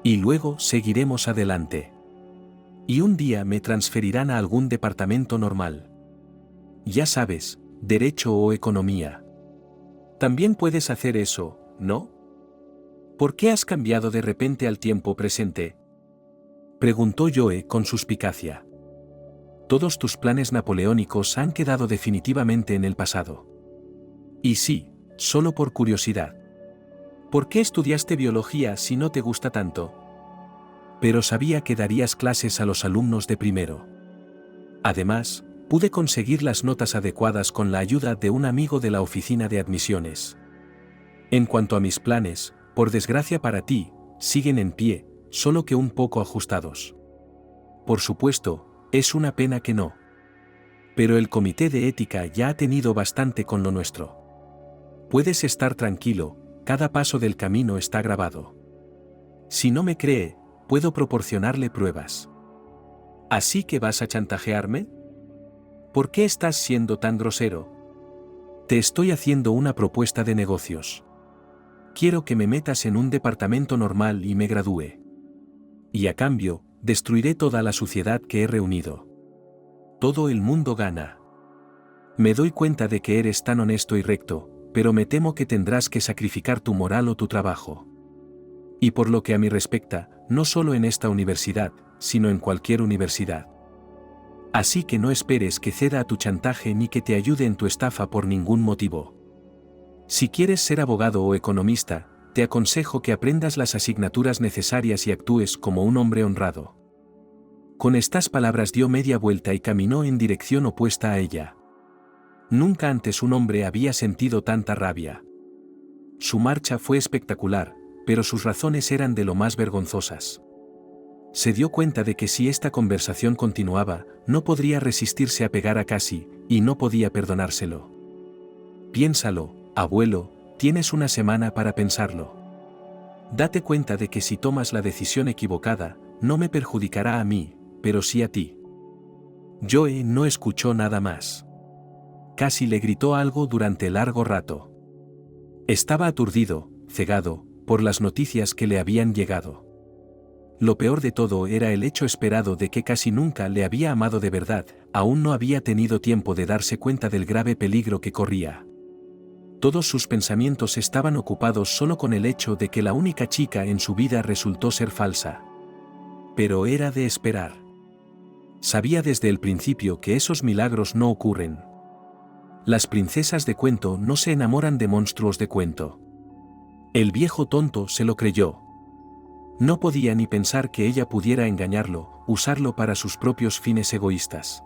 Y luego seguiremos adelante. Y un día me transferirán a algún departamento normal. Ya sabes, derecho o economía. También puedes hacer eso, ¿no? ¿Por qué has cambiado de repente al tiempo presente? Preguntó Joe con suspicacia. Todos tus planes napoleónicos han quedado definitivamente en el pasado. Y sí, solo por curiosidad. ¿Por qué estudiaste biología si no te gusta tanto? Pero sabía que darías clases a los alumnos de primero. Además, pude conseguir las notas adecuadas con la ayuda de un amigo de la oficina de admisiones. En cuanto a mis planes, por desgracia para ti, siguen en pie, solo que un poco ajustados. Por supuesto, es una pena que no. Pero el comité de ética ya ha tenido bastante con lo nuestro. Puedes estar tranquilo, cada paso del camino está grabado. Si no me cree, puedo proporcionarle pruebas. ¿Así que vas a chantajearme? ¿Por qué estás siendo tan grosero? Te estoy haciendo una propuesta de negocios. Quiero que me metas en un departamento normal y me gradúe. Y a cambio, destruiré toda la suciedad que he reunido. Todo el mundo gana. Me doy cuenta de que eres tan honesto y recto, pero me temo que tendrás que sacrificar tu moral o tu trabajo. Y por lo que a mí respecta, no solo en esta universidad, sino en cualquier universidad. Así que no esperes que ceda a tu chantaje ni que te ayude en tu estafa por ningún motivo. Si quieres ser abogado o economista, te aconsejo que aprendas las asignaturas necesarias y actúes como un hombre honrado. Con estas palabras dio media vuelta y caminó en dirección opuesta a ella. Nunca antes un hombre había sentido tanta rabia. Su marcha fue espectacular, pero sus razones eran de lo más vergonzosas. Se dio cuenta de que si esta conversación continuaba, no podría resistirse a pegar a Cassie, y no podía perdonárselo. Piénsalo, abuelo, tienes una semana para pensarlo. Date cuenta de que si tomas la decisión equivocada, no me perjudicará a mí, pero sí a ti. Joe no escuchó nada más. Cassie le gritó algo durante largo rato. Estaba aturdido, cegado, por las noticias que le habían llegado. Lo peor de todo era el hecho esperado de que casi nunca le había amado de verdad, aún no había tenido tiempo de darse cuenta del grave peligro que corría. Todos sus pensamientos estaban ocupados solo con el hecho de que la única chica en su vida resultó ser falsa. Pero era de esperar. Sabía desde el principio que esos milagros no ocurren. Las princesas de cuento no se enamoran de monstruos de cuento. El viejo tonto se lo creyó. No podía ni pensar que ella pudiera engañarlo, usarlo para sus propios fines egoístas.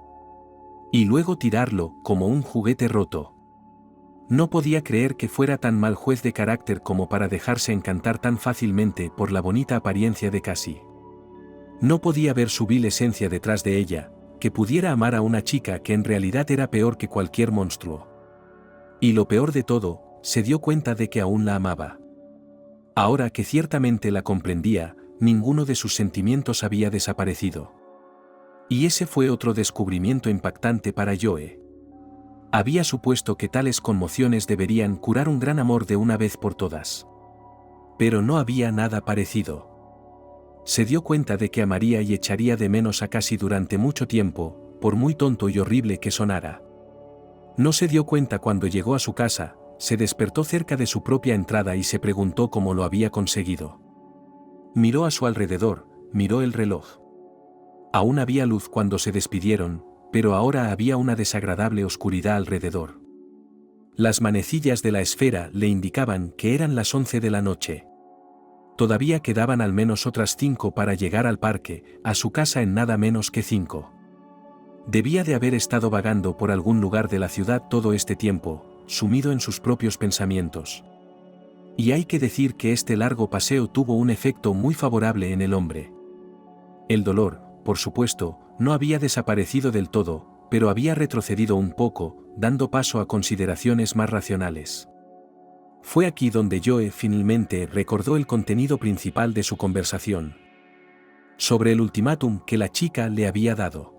Y luego tirarlo como un juguete roto. No podía creer que fuera tan mal juez de carácter como para dejarse encantar tan fácilmente por la bonita apariencia de Cassie. No podía ver su vil esencia detrás de ella, que pudiera amar a una chica que en realidad era peor que cualquier monstruo. Y lo peor de todo, se dio cuenta de que aún la amaba. Ahora que ciertamente la comprendía, ninguno de sus sentimientos había desaparecido. Y ese fue otro descubrimiento impactante para Joe. Había supuesto que tales conmociones deberían curar un gran amor de una vez por todas. Pero no había nada parecido. Se dio cuenta de que amaría y echaría de menos a Cassie durante mucho tiempo, por muy tonto y horrible que sonara. No se dio cuenta cuando llegó a su casa, se despertó cerca de su propia entrada y se preguntó cómo lo había conseguido. Miró a su alrededor, miró el reloj. Aún había luz cuando se despidieron, pero ahora había una desagradable oscuridad alrededor. Las manecillas de la esfera le indicaban que eran las 11 de la noche. Todavía quedaban al menos otras 5 para llegar al parque, a su casa en nada menos que 5. Debía de haber estado vagando por algún lugar de la ciudad todo este tiempo, sumido en sus propios pensamientos. Y hay que decir que este largo paseo tuvo un efecto muy favorable en el hombre. El dolor, por supuesto, no había desaparecido del todo, pero había retrocedido un poco, dando paso a consideraciones más racionales. Fue aquí donde Joe finalmente recordó el contenido principal de su conversación. Sobre el ultimátum que la chica le había dado.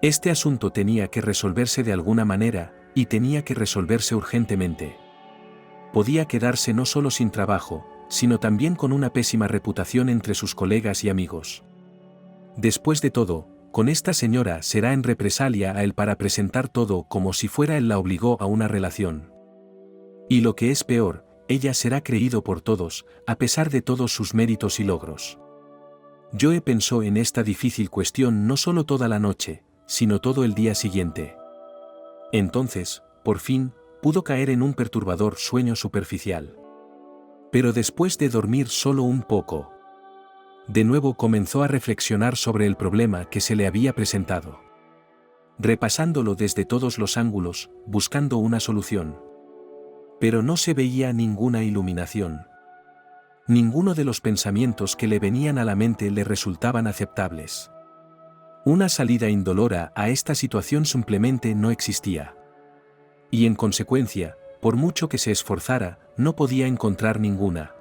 Este asunto tenía que resolverse de alguna manera, y tenía que resolverse urgentemente. Podía quedarse no solo sin trabajo, sino también con una pésima reputación entre sus colegas y amigos. Después de todo, Con esta señora será en represalia a él para presentar todo como si fuera él la obligó a una relación. Y lo que es peor, ella será creído por todos, a pesar de todos sus méritos y logros. Joe pensó en esta difícil cuestión no solo toda la noche, sino todo el día siguiente. Entonces, por fin, pudo caer en un perturbador sueño superficial. Pero después de dormir solo un poco, de nuevo comenzó a reflexionar sobre el problema que se le había presentado. Repasándolo desde todos los ángulos, buscando una solución. Pero no se veía ninguna iluminación. Ninguno de los pensamientos que le venían a la mente le resultaban aceptables. Una salida indolora a esta situación simplemente no existía. Y en consecuencia, por mucho que se esforzara, no podía encontrar ninguna.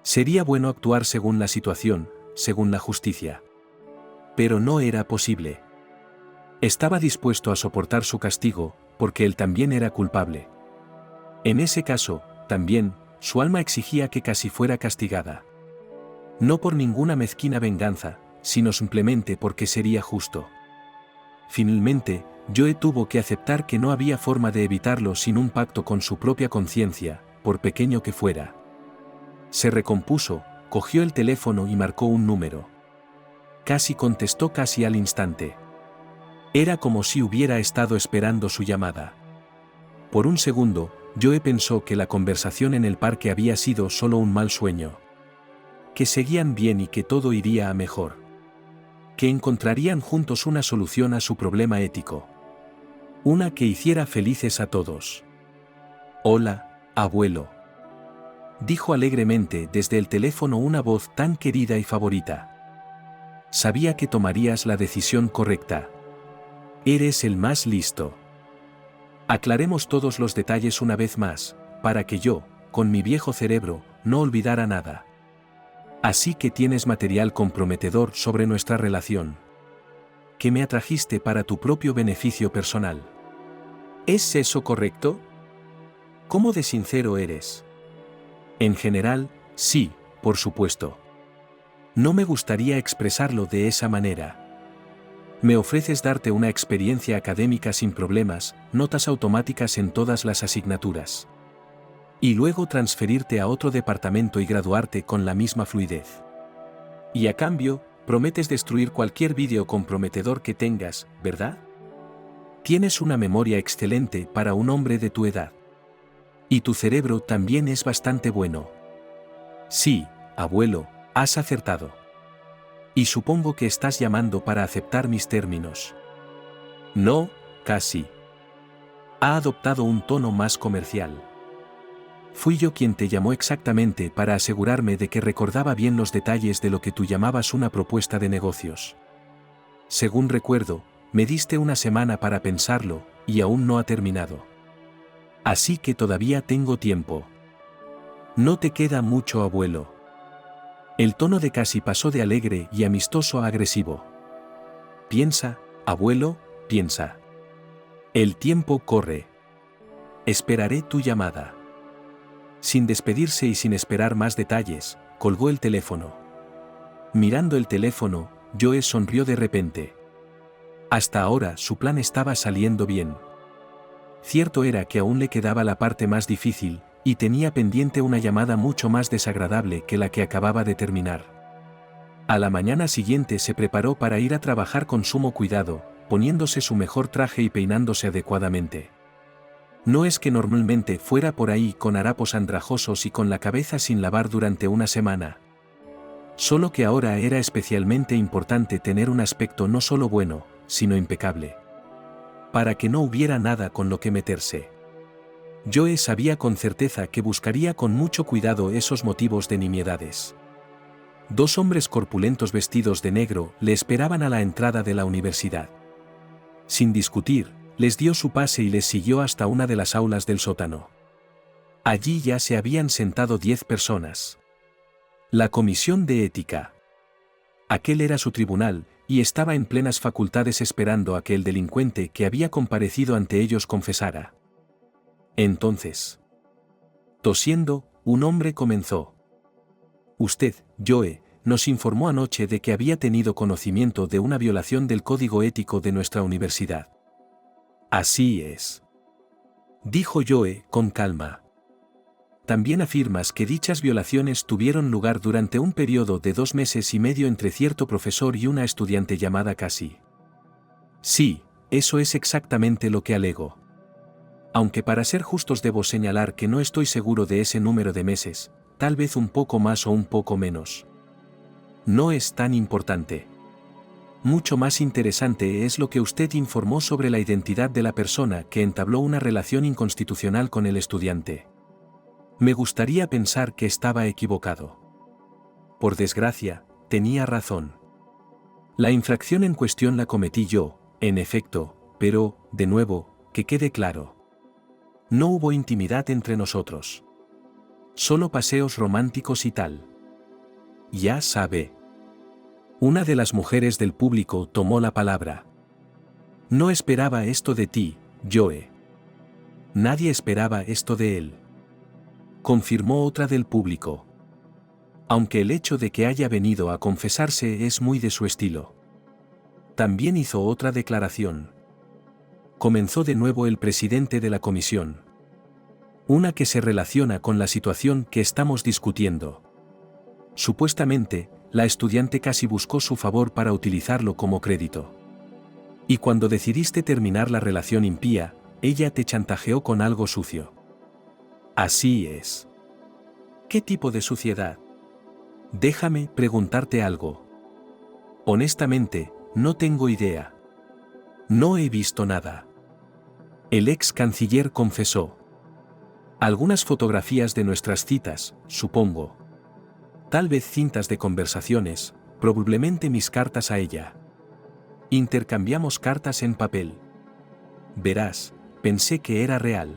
Sería bueno actuar según la situación, según la justicia. Pero no era posible. Estaba dispuesto a soportar su castigo, porque él también era culpable. En ese caso, también, su alma exigía que casi fuera castigada. No por ninguna mezquina venganza, sino simplemente porque sería justo. Finalmente, Joe tuvo que aceptar que no había forma de evitarlo sin un pacto con su propia conciencia, por pequeño que fuera. Se recompuso, cogió el teléfono y marcó un número. Casi contestó casi al instante. Era como si hubiera estado esperando su llamada. Por un segundo, Joe pensó que la conversación en el parque había sido solo un mal sueño. Que seguían bien y que todo iría a mejor. Que encontrarían juntos una solución a su problema ético. Una que hiciera felices a todos. «Hola, abuelo», dijo alegremente desde el teléfono una voz tan querida y favorita. «Sabía que tomarías la decisión correcta. Eres el más listo. Aclaremos todos los detalles una vez más, para que yo, con mi viejo cerebro, no olvidara nada. Así que tienes material comprometedor sobre nuestra relación. Que me atrajiste para tu propio beneficio personal. ¿Es eso correcto? ¿Cómo de sincero eres?» En general, sí, por supuesto. No me gustaría expresarlo de esa manera. Me ofreces darte una experiencia académica sin problemas, notas automáticas en todas las asignaturas. Y luego transferirte a otro departamento y graduarte con la misma fluidez. Y a cambio, prometes destruir cualquier vídeo comprometedor que tengas, ¿verdad? Tienes una memoria excelente para un hombre de tu edad. Y tu cerebro también es bastante bueno. Sí, abuelo, has acertado. Y supongo que estás llamando para aceptar mis términos. No, casi. Ha adoptado un tono más comercial. Fui yo quien te llamó exactamente para asegurarme de que recordaba bien los detalles de lo que tú llamabas una propuesta de negocios. Según recuerdo, me diste una semana para pensarlo, y aún no ha terminado. Así que todavía tengo tiempo. No te queda mucho, abuelo. El tono de Cassie pasó de alegre y amistoso a agresivo. Piensa, abuelo, piensa. El tiempo corre. Esperaré tu llamada. Sin despedirse y sin esperar más detalles, colgó el teléfono. Mirando el teléfono, Joe sonrió de repente. Hasta ahora su plan estaba saliendo bien. Cierto era que aún le quedaba la parte más difícil, y tenía pendiente una llamada mucho más desagradable que la que acababa de terminar. A la mañana siguiente se preparó para ir a trabajar con sumo cuidado, poniéndose su mejor traje y peinándose adecuadamente. No es que normalmente fuera por ahí con harapos andrajosos y con la cabeza sin lavar durante una semana. Solo que ahora era especialmente importante tener un aspecto no solo bueno, sino impecable. Para que no hubiera nada con lo que meterse. Joe sabía con certeza que buscaría con mucho cuidado esos motivos de nimiedades. 2 hombres corpulentos vestidos de negro le esperaban a la entrada de la universidad. Sin discutir, les dio su pase y les siguió hasta una de las aulas del sótano. Allí ya se habían sentado 10 personas. La comisión de ética. Aquel era su tribunal, y estaba en plenas facultades esperando a que el delincuente que había comparecido ante ellos confesara. Entonces, tosiendo, un hombre comenzó. Usted, Joe, nos informó anoche de que había tenido conocimiento de una violación del código ético de nuestra universidad. Así es, dijo Joe con calma. También afirmas que dichas violaciones tuvieron lugar durante un periodo de 2 meses y medio entre cierto profesor y una estudiante llamada Cassie. Sí, eso es exactamente lo que alego. Aunque para ser justos debo señalar que no estoy seguro de ese número de meses, tal vez un poco más o un poco menos. No es tan importante. Mucho más interesante es lo que usted informó sobre la identidad de la persona que entabló una relación inconstitucional con el estudiante. Me gustaría pensar que estaba equivocado. Por desgracia, tenía razón. La infracción en cuestión la cometí yo, en efecto, pero, de nuevo, que quede claro. No hubo intimidad entre nosotros. Solo paseos románticos y tal. Ya sabe. Una de las mujeres del público tomó la palabra. No esperaba esto de ti, Joe. Nadie esperaba esto de él. Confirmó otra del público. Aunque el hecho de que haya venido a confesarse es muy de su estilo. También hizo otra declaración. Comenzó de nuevo el presidente de la comisión. Una que se relaciona con la situación que estamos discutiendo. Supuestamente, la estudiante casi buscó su favor para utilizarlo como crédito. Y cuando decidiste terminar la relación impía, ella te chantajeó con algo sucio. Así es. ¿Qué tipo de suciedad? Déjame preguntarte algo. Honestamente, no tengo idea. No he visto nada. El ex canciller confesó. Algunas fotografías de nuestras citas, supongo. Tal vez cintas de conversaciones, probablemente mis cartas a ella. Intercambiamos cartas en papel. Verás, pensé que era real.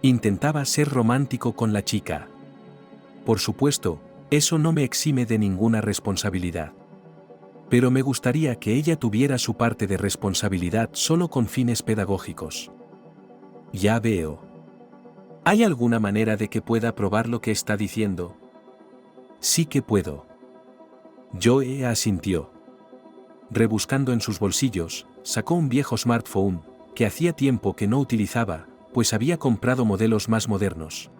Intentaba ser romántico con la chica. Por supuesto, eso no me exime de ninguna responsabilidad. Pero me gustaría que ella tuviera su parte de responsabilidad solo con fines pedagógicos. Ya veo. ¿Hay alguna manera de que pueda probar lo que está diciendo? Sí que puedo. Joe asintió. Rebuscando en sus bolsillos, sacó un viejo smartphone, que hacía tiempo que no utilizaba, pues había comprado modelos más modernos.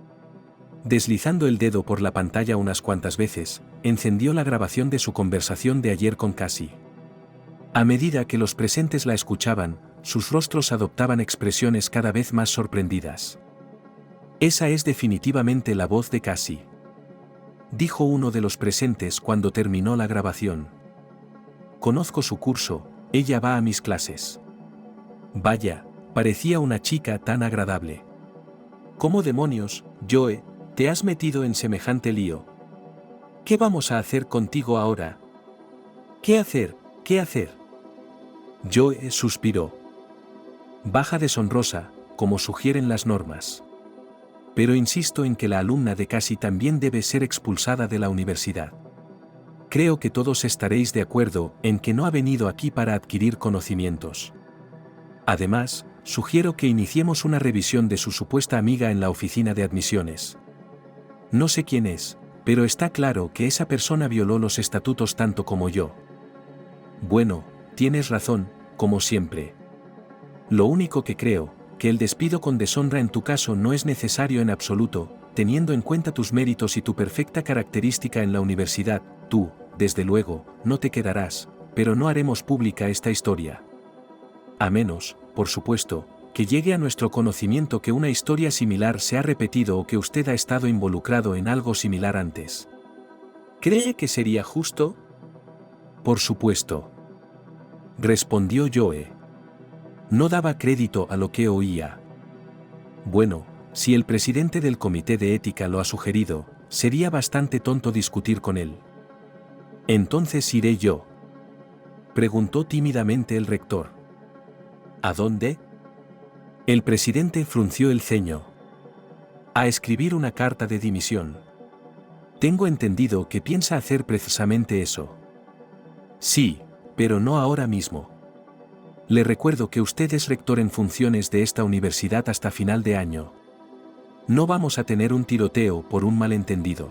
Deslizando el dedo por la pantalla unas cuantas veces, encendió la grabación de su conversación de ayer con Cassie. A medida que los presentes la escuchaban, sus rostros adoptaban expresiones cada vez más sorprendidas. Esa es definitivamente la voz de Cassie, dijo uno de los presentes cuando terminó la grabación. Conozco su curso, ella va a mis clases. Vaya, parecía una chica tan agradable. ¿Cómo demonios, Joe, te has metido en semejante lío? ¿Qué vamos a hacer contigo ahora? ¿Qué hacer? ¿Qué hacer? Joe suspiró. Baja deshonrosa, como sugieren las normas. Pero insisto en que la alumna de Cassie también debe ser expulsada de la universidad. Creo que todos estaréis de acuerdo en que no ha venido aquí para adquirir conocimientos. Además, sugiero que iniciemos una revisión de su supuesta amiga en la oficina de admisiones. No sé quién es, pero está claro que esa persona violó los estatutos tanto como yo. Bueno, tienes razón, como siempre. Lo único que creo, que el despido con deshonra en tu caso no es necesario en absoluto, teniendo en cuenta tus méritos y tu perfecta característica en la universidad. Tú, desde luego, no te quedarás, pero no haremos pública esta historia. A menos, por supuesto, que llegue a nuestro conocimiento que una historia similar se ha repetido o que usted ha estado involucrado en algo similar antes. ¿Cree que sería justo? Por supuesto. Respondió Joe. No daba crédito a lo que oía. Bueno, si el presidente del comité de ética lo ha sugerido, sería bastante tonto discutir con él. ¿Entonces iré yo?, preguntó tímidamente el rector. ¿A dónde? El presidente frunció el ceño. A escribir una carta de dimisión. Tengo entendido que piensa hacer precisamente eso. Sí, pero no ahora mismo. Le recuerdo que usted es rector en funciones de esta universidad hasta final de año. No vamos a tener un tiroteo por un malentendido.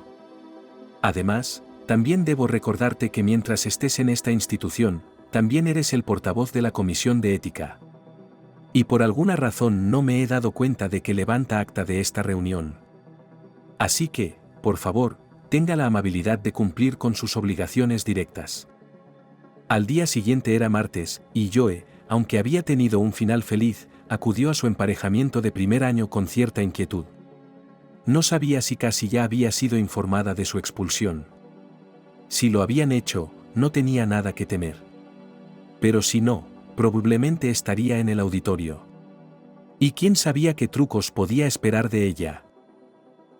Además, También debo recordarte que mientras estés en esta institución, también eres el portavoz de la Comisión de Ética. Y por alguna razón no me he dado cuenta de que levanta acta de esta reunión. Así que, por favor, tenga la amabilidad de cumplir con sus obligaciones directas. Al día siguiente era martes, y Joe, aunque había tenido un final feliz, acudió a su emparejamiento de primer año con cierta inquietud. No sabía si Cassie ya había sido informada de su expulsión. Si lo habían hecho, no tenía nada que temer. Pero si no, probablemente estaría en el auditorio. ¿Y quién sabía qué trucos podía esperar de ella?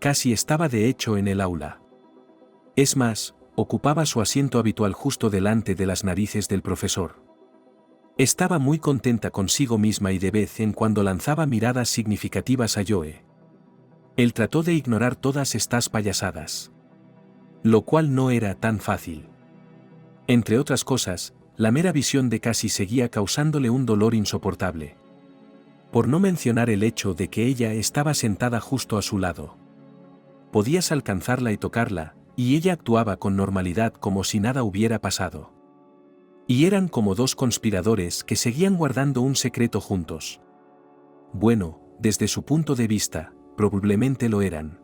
Cassie estaba de hecho en el aula. Es más, ocupaba su asiento habitual justo delante de las narices del profesor. Estaba muy contenta consigo misma y de vez en cuando lanzaba miradas significativas a Joe. Él trató de ignorar todas estas payasadas. Lo cual no era tan fácil. Entre otras cosas, la mera visión de Cassie seguía causándole un dolor insoportable. Por no mencionar el hecho de que ella estaba sentada justo a su lado. Podías alcanzarla y tocarla, y ella actuaba con normalidad como si nada hubiera pasado. Y eran como dos conspiradores que seguían guardando un secreto juntos. Bueno, desde su punto de vista, probablemente lo eran.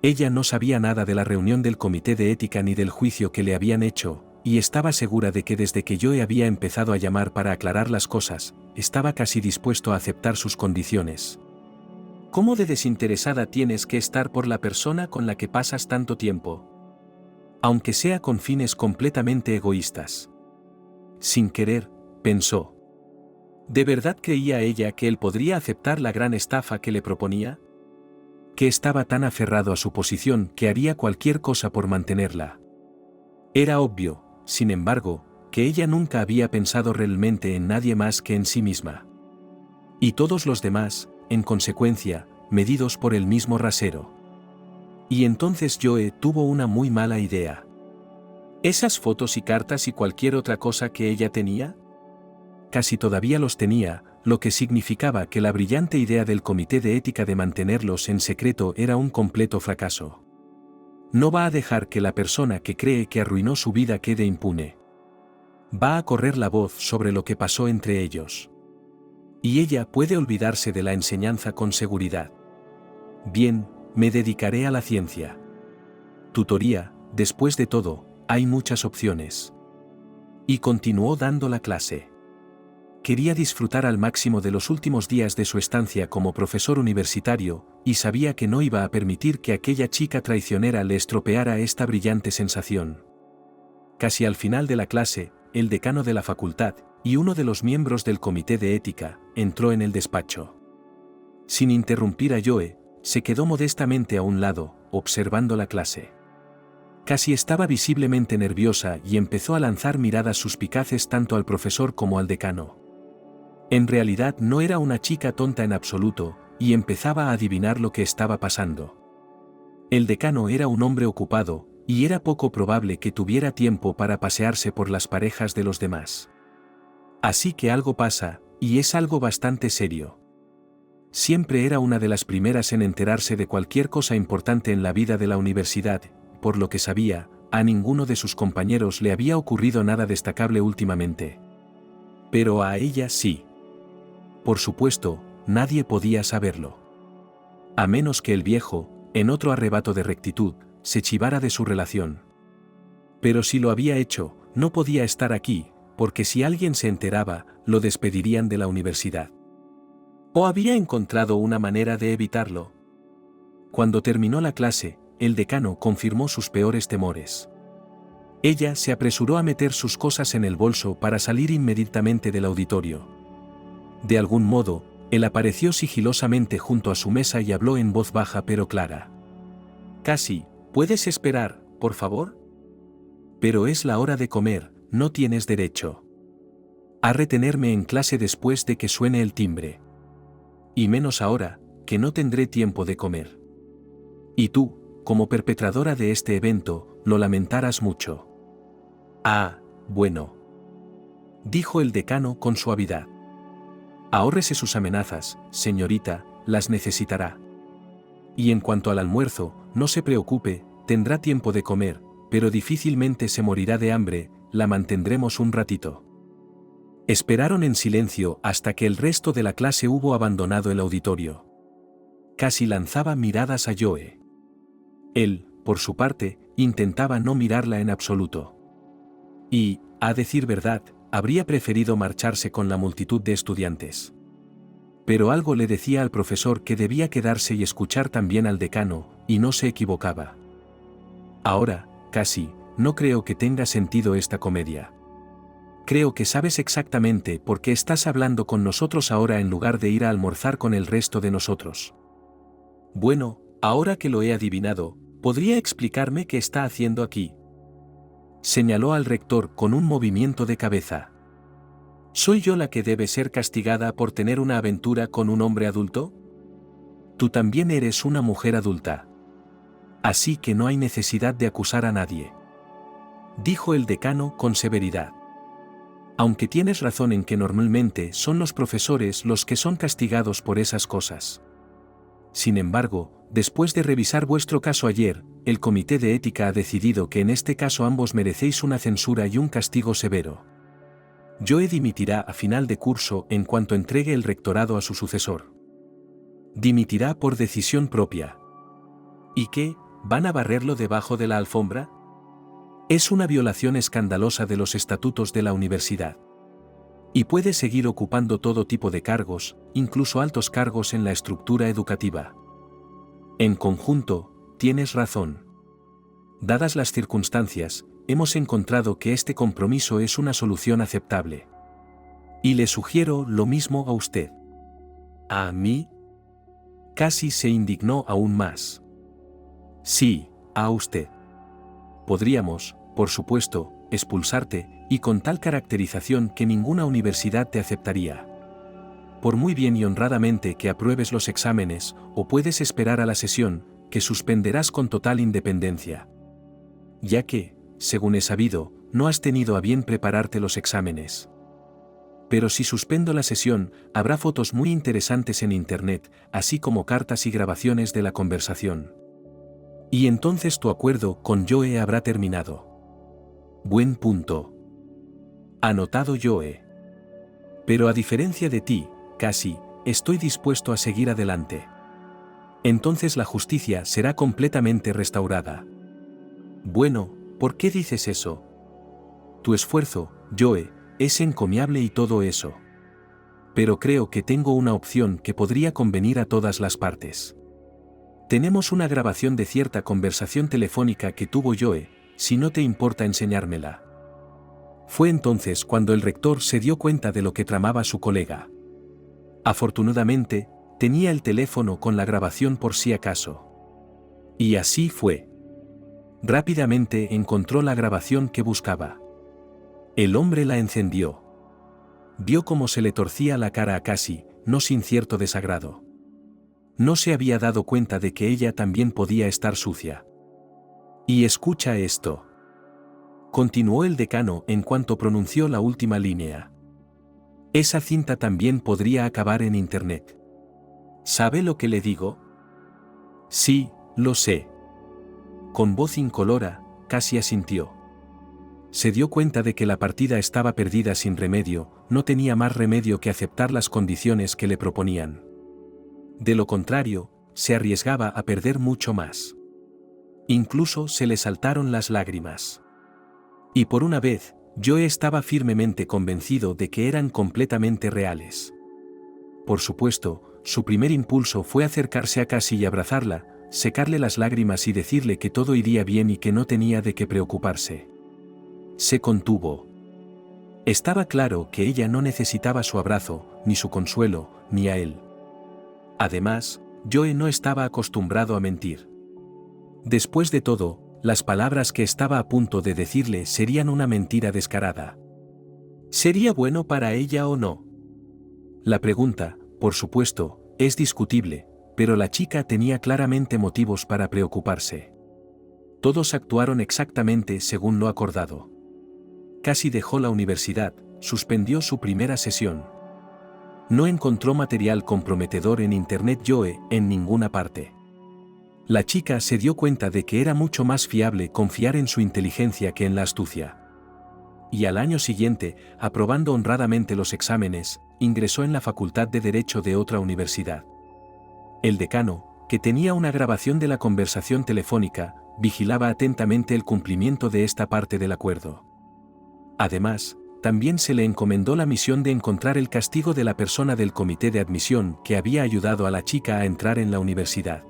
Ella no sabía nada de la reunión del comité de ética ni del juicio que le habían hecho, y estaba segura de que desde que Joe había empezado a llamar para aclarar las cosas, estaba casi dispuesto a aceptar sus condiciones. ¿Cómo de desinteresada tienes que estar por la persona con la que pasas tanto tiempo? Aunque sea con fines completamente egoístas. Sin querer, pensó. ¿De verdad creía ella que él podría aceptar la gran estafa que le proponía? Que estaba tan aferrado a su posición que haría cualquier cosa por mantenerla. Era obvio, sin embargo, que ella nunca había pensado realmente en nadie más que en sí misma. Y todos los demás, en consecuencia, medidos por el mismo rasero. Y entonces Joe tuvo una muy mala idea. ¿Esas fotos y cartas y cualquier otra cosa que ella tenía? Casi todavía los tenía, lo que significaba que la brillante idea del comité de ética de mantenerlos en secreto era un completo fracaso. No va a dejar que la persona que cree que arruinó su vida quede impune. Va a correr la voz sobre lo que pasó entre ellos. Y ella puede olvidarse de la enseñanza con seguridad. Bien, me dedicaré a la ciencia. Tutoría, después de todo, hay muchas opciones. Y continuó dando la clase. Quería disfrutar al máximo de los últimos días de su estancia como profesor universitario, y sabía que no iba a permitir que aquella chica traicionera le estropeara esta brillante sensación. Casi al final de la clase, el decano de la facultad, y uno de los miembros del comité de ética, entró en el despacho. Sin interrumpir a Joe, se quedó modestamente a un lado, observando la clase. Cassie estaba visiblemente nerviosa y empezó a lanzar miradas suspicaces tanto al profesor como al decano. En realidad no era una chica tonta en absoluto, y empezaba a adivinar lo que estaba pasando. El decano era un hombre ocupado, y era poco probable que tuviera tiempo para pasearse por las parejas de los demás. Así que algo pasa, y es algo bastante serio. Siempre era una de las primeras en enterarse de cualquier cosa importante en la vida de la universidad, por lo que sabía, a ninguno de sus compañeros le había ocurrido nada destacable últimamente. Pero a ella sí. Por supuesto, nadie podía saberlo. A menos que el viejo, en otro arrebato de rectitud, se chivara de su relación. Pero si lo había hecho, no podía estar aquí, porque si alguien se enteraba, lo despedirían de la universidad. ¿O había encontrado una manera de evitarlo? Cuando terminó la clase, el decano confirmó sus peores temores. Ella se apresuró a meter sus cosas en el bolso para salir inmediatamente del auditorio. De algún modo, él apareció sigilosamente junto a su mesa y habló en voz baja pero clara. «Cassie, ¿puedes esperar, por favor? Pero es la hora de comer, no tienes derecho a retenerme en clase después de que suene el timbre. Y menos ahora, que no tendré tiempo de comer. Y tú, como perpetradora de este evento, lo lamentarás mucho». «Ah, bueno», dijo el decano con suavidad. «Ahórrese sus amenazas, señorita, las necesitará. Y en cuanto al almuerzo, no se preocupe, tendrá tiempo de comer, pero difícilmente se morirá de hambre, la mantendremos un ratito. Esperaron en silencio hasta que el resto de la clase hubo abandonado el auditorio. Cassie lanzaba miradas a Joe. Él, por su parte, intentaba no mirarla en absoluto. Y, a decir verdad, habría preferido marcharse con la multitud de estudiantes. Pero algo le decía al profesor que debía quedarse y escuchar también al decano, y no se equivocaba. Ahora, Cassie, no creo que tenga sentido esta comedia. Creo que sabes exactamente por qué estás hablando con nosotros ahora en lugar de ir a almorzar con el resto de nosotros. Bueno, ahora que lo he adivinado, ¿podría explicarme qué está haciendo aquí? Señaló al rector con un movimiento de cabeza. ¿Soy yo la que debe ser castigada por tener una aventura con un hombre adulto? Tú también eres una mujer adulta. Así que no hay necesidad de acusar a nadie. Dijo el decano con severidad. Aunque tienes razón en que normalmente son los profesores los que son castigados por esas cosas. Sin embargo, después de revisar vuestro caso ayer, el Comité de Ética ha decidido que en este caso ambos merecéis una censura y un castigo severo. Joe dimitirá a final de curso en cuanto entregue el rectorado a su sucesor. Dimitirá por decisión propia. ¿Y qué? ¿Van a barrerlo debajo de la alfombra? Es una violación escandalosa de los estatutos de la universidad. Y puede seguir ocupando todo tipo de cargos, incluso altos cargos en la estructura educativa. En conjunto, tienes razón. Dadas las circunstancias, hemos encontrado que este compromiso es una solución aceptable. Y le sugiero lo mismo a usted. ¿A mí? Cassie se indignó aún más. Sí, a usted. Podríamos, por supuesto, expulsarte, y con tal caracterización que ninguna universidad te aceptaría. Por muy bien y honradamente que apruebes los exámenes, o puedes esperar a la sesión, que suspenderás con total independencia. Ya que, según he sabido, no has tenido a bien prepararte los exámenes. Pero si suspendo la sesión, habrá fotos muy interesantes en internet, así como cartas y grabaciones de la conversación. Y entonces tu acuerdo con Joe habrá terminado. Buen punto. Anotado Joe. Pero a diferencia de ti, Cassie, estoy dispuesto a seguir adelante. Entonces la justicia será completamente restaurada. Bueno, ¿por qué dices eso? Tu esfuerzo, Joe, es encomiable y todo eso. Pero creo que tengo una opción que podría convenir a todas las partes. Tenemos una grabación de cierta conversación telefónica que tuvo Joe, si no te importa enseñármela. Fue entonces cuando el rector se dio cuenta de lo que tramaba su colega. Afortunadamente, tenía el teléfono con la grabación por si acaso. Y así fue. Rápidamente encontró la grabación que buscaba. El hombre la encendió. Vio cómo se le torcía la cara a Cassie, no sin cierto desagrado. No se había dado cuenta de que ella también podía estar sucia. Y escucha esto. Continuó el decano en cuanto pronunció la última línea. Esa cinta también podría acabar en internet. ¿Sabe lo que le digo? Sí, lo sé. Con voz incolora, Cassie asintió. Se dio cuenta de que la partida estaba perdida sin remedio, no tenía más remedio que aceptar las condiciones que le proponían. De lo contrario, se arriesgaba a perder mucho más. Incluso se le saltaron las lágrimas. Y por una vez, Joe estaba firmemente convencido de que eran completamente reales. Por supuesto, su primer impulso fue acercarse a Cassie y abrazarla, secarle las lágrimas y decirle que todo iría bien y que no tenía de qué preocuparse. Se contuvo. Estaba claro que ella no necesitaba su abrazo, ni su consuelo, ni a él. Además, Joe no estaba acostumbrado a mentir. Después de todo, las palabras que estaba a punto de decirle serían una mentira descarada. ¿Sería bueno para ella o no? La pregunta, por supuesto, es discutible, pero la chica tenía claramente motivos para preocuparse. Todos actuaron exactamente según lo acordado. Cassie dejó la universidad, suspendió su primera sesión. No encontró material comprometedor en internet Joe en ninguna parte. La chica se dio cuenta de que era mucho más fiable confiar en su inteligencia que en la astucia. Y al año siguiente, aprobando honradamente los exámenes, ingresó en la Facultad de Derecho de otra universidad. El decano, que tenía una grabación de la conversación telefónica, vigilaba atentamente el cumplimiento de esta parte del acuerdo. Además, también se le encomendó la misión de encontrar el castigo de la persona del comité de admisión que había ayudado a la chica a entrar en la universidad.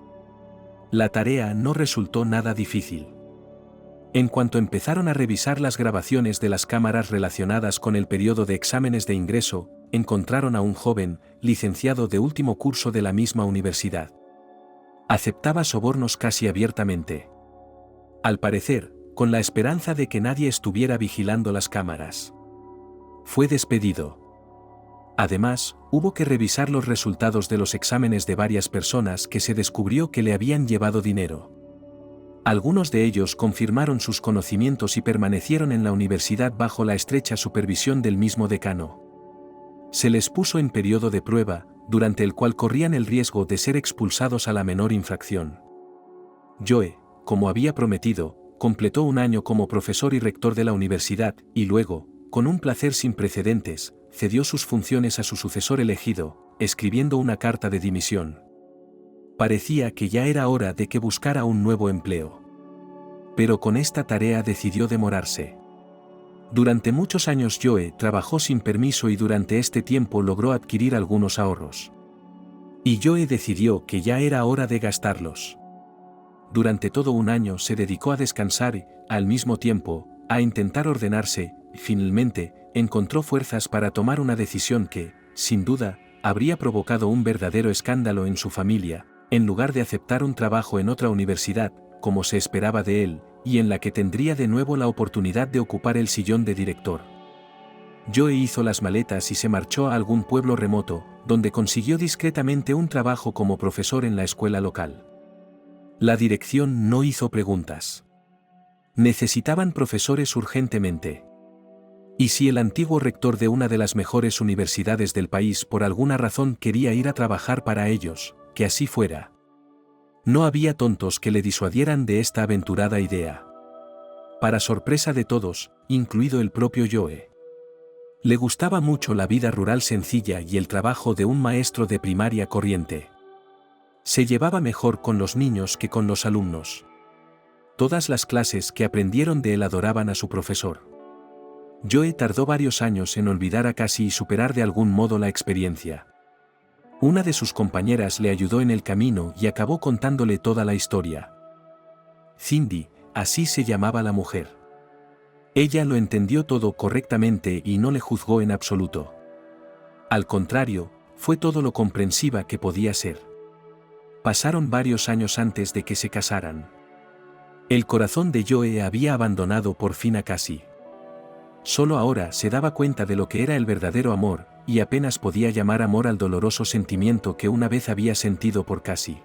La tarea no resultó nada difícil. En cuanto empezaron a revisar las grabaciones de las cámaras relacionadas con el periodo de exámenes de ingreso, encontraron a un joven, licenciado de último curso de la misma universidad. Aceptaba sobornos casi abiertamente. Al parecer, con la esperanza de que nadie estuviera vigilando las cámaras. Fue despedido. Además, hubo que revisar los resultados de los exámenes de varias personas que se descubrió que le habían llevado dinero. Algunos de ellos confirmaron sus conocimientos y permanecieron en la universidad bajo la estrecha supervisión del mismo decano. Se les puso en periodo de prueba, durante el cual corrían el riesgo de ser expulsados a la menor infracción. Joe, como había prometido, completó un año como profesor y rector de la universidad, y luego, con un placer sin precedentes, cedió sus funciones a su sucesor elegido, escribiendo una carta de dimisión. Parecía que ya era hora de que buscara un nuevo empleo. Pero con esta tarea decidió demorarse. Durante muchos años Joe trabajó sin permiso y durante este tiempo logró adquirir algunos ahorros. Y Joe decidió que ya era hora de gastarlos. Durante todo un año se dedicó a descansar y, al mismo tiempo, a intentar ordenarse, y finalmente, encontró fuerzas para tomar una decisión que, sin duda, habría provocado un verdadero escándalo en su familia, en lugar de aceptar un trabajo en otra universidad, como se esperaba de él, y en la que tendría de nuevo la oportunidad de ocupar el sillón de director. Joe hizo las maletas y se marchó a algún pueblo remoto, donde consiguió discretamente un trabajo como profesor en la escuela local. La dirección no hizo preguntas. Necesitaban profesores urgentemente. Y si el antiguo rector de una de las mejores universidades del país por alguna razón quería ir a trabajar para ellos, que así fuera. No había tontos que le disuadieran de esta aventurada idea. Para sorpresa de todos, incluido el propio Joe. Le gustaba mucho la vida rural sencilla y el trabajo de un maestro de primaria corriente. Se llevaba mejor con los niños que con los alumnos. Todas las clases que aprendieron de él adoraban a su profesor. Joe tardó varios años en olvidar a Cassie y superar de algún modo la experiencia. Una de sus compañeras le ayudó en el camino y acabó contándole toda la historia. Cindy, así se llamaba la mujer. Ella lo entendió todo correctamente y no le juzgó en absoluto. Al contrario, fue todo lo comprensiva que podía ser. Pasaron varios años antes de que se casaran. El corazón de Joe había abandonado por fin a Cassie. Solo ahora se daba cuenta de lo que era el verdadero amor, y apenas podía llamar amor al doloroso sentimiento que una vez había sentido por Cassie.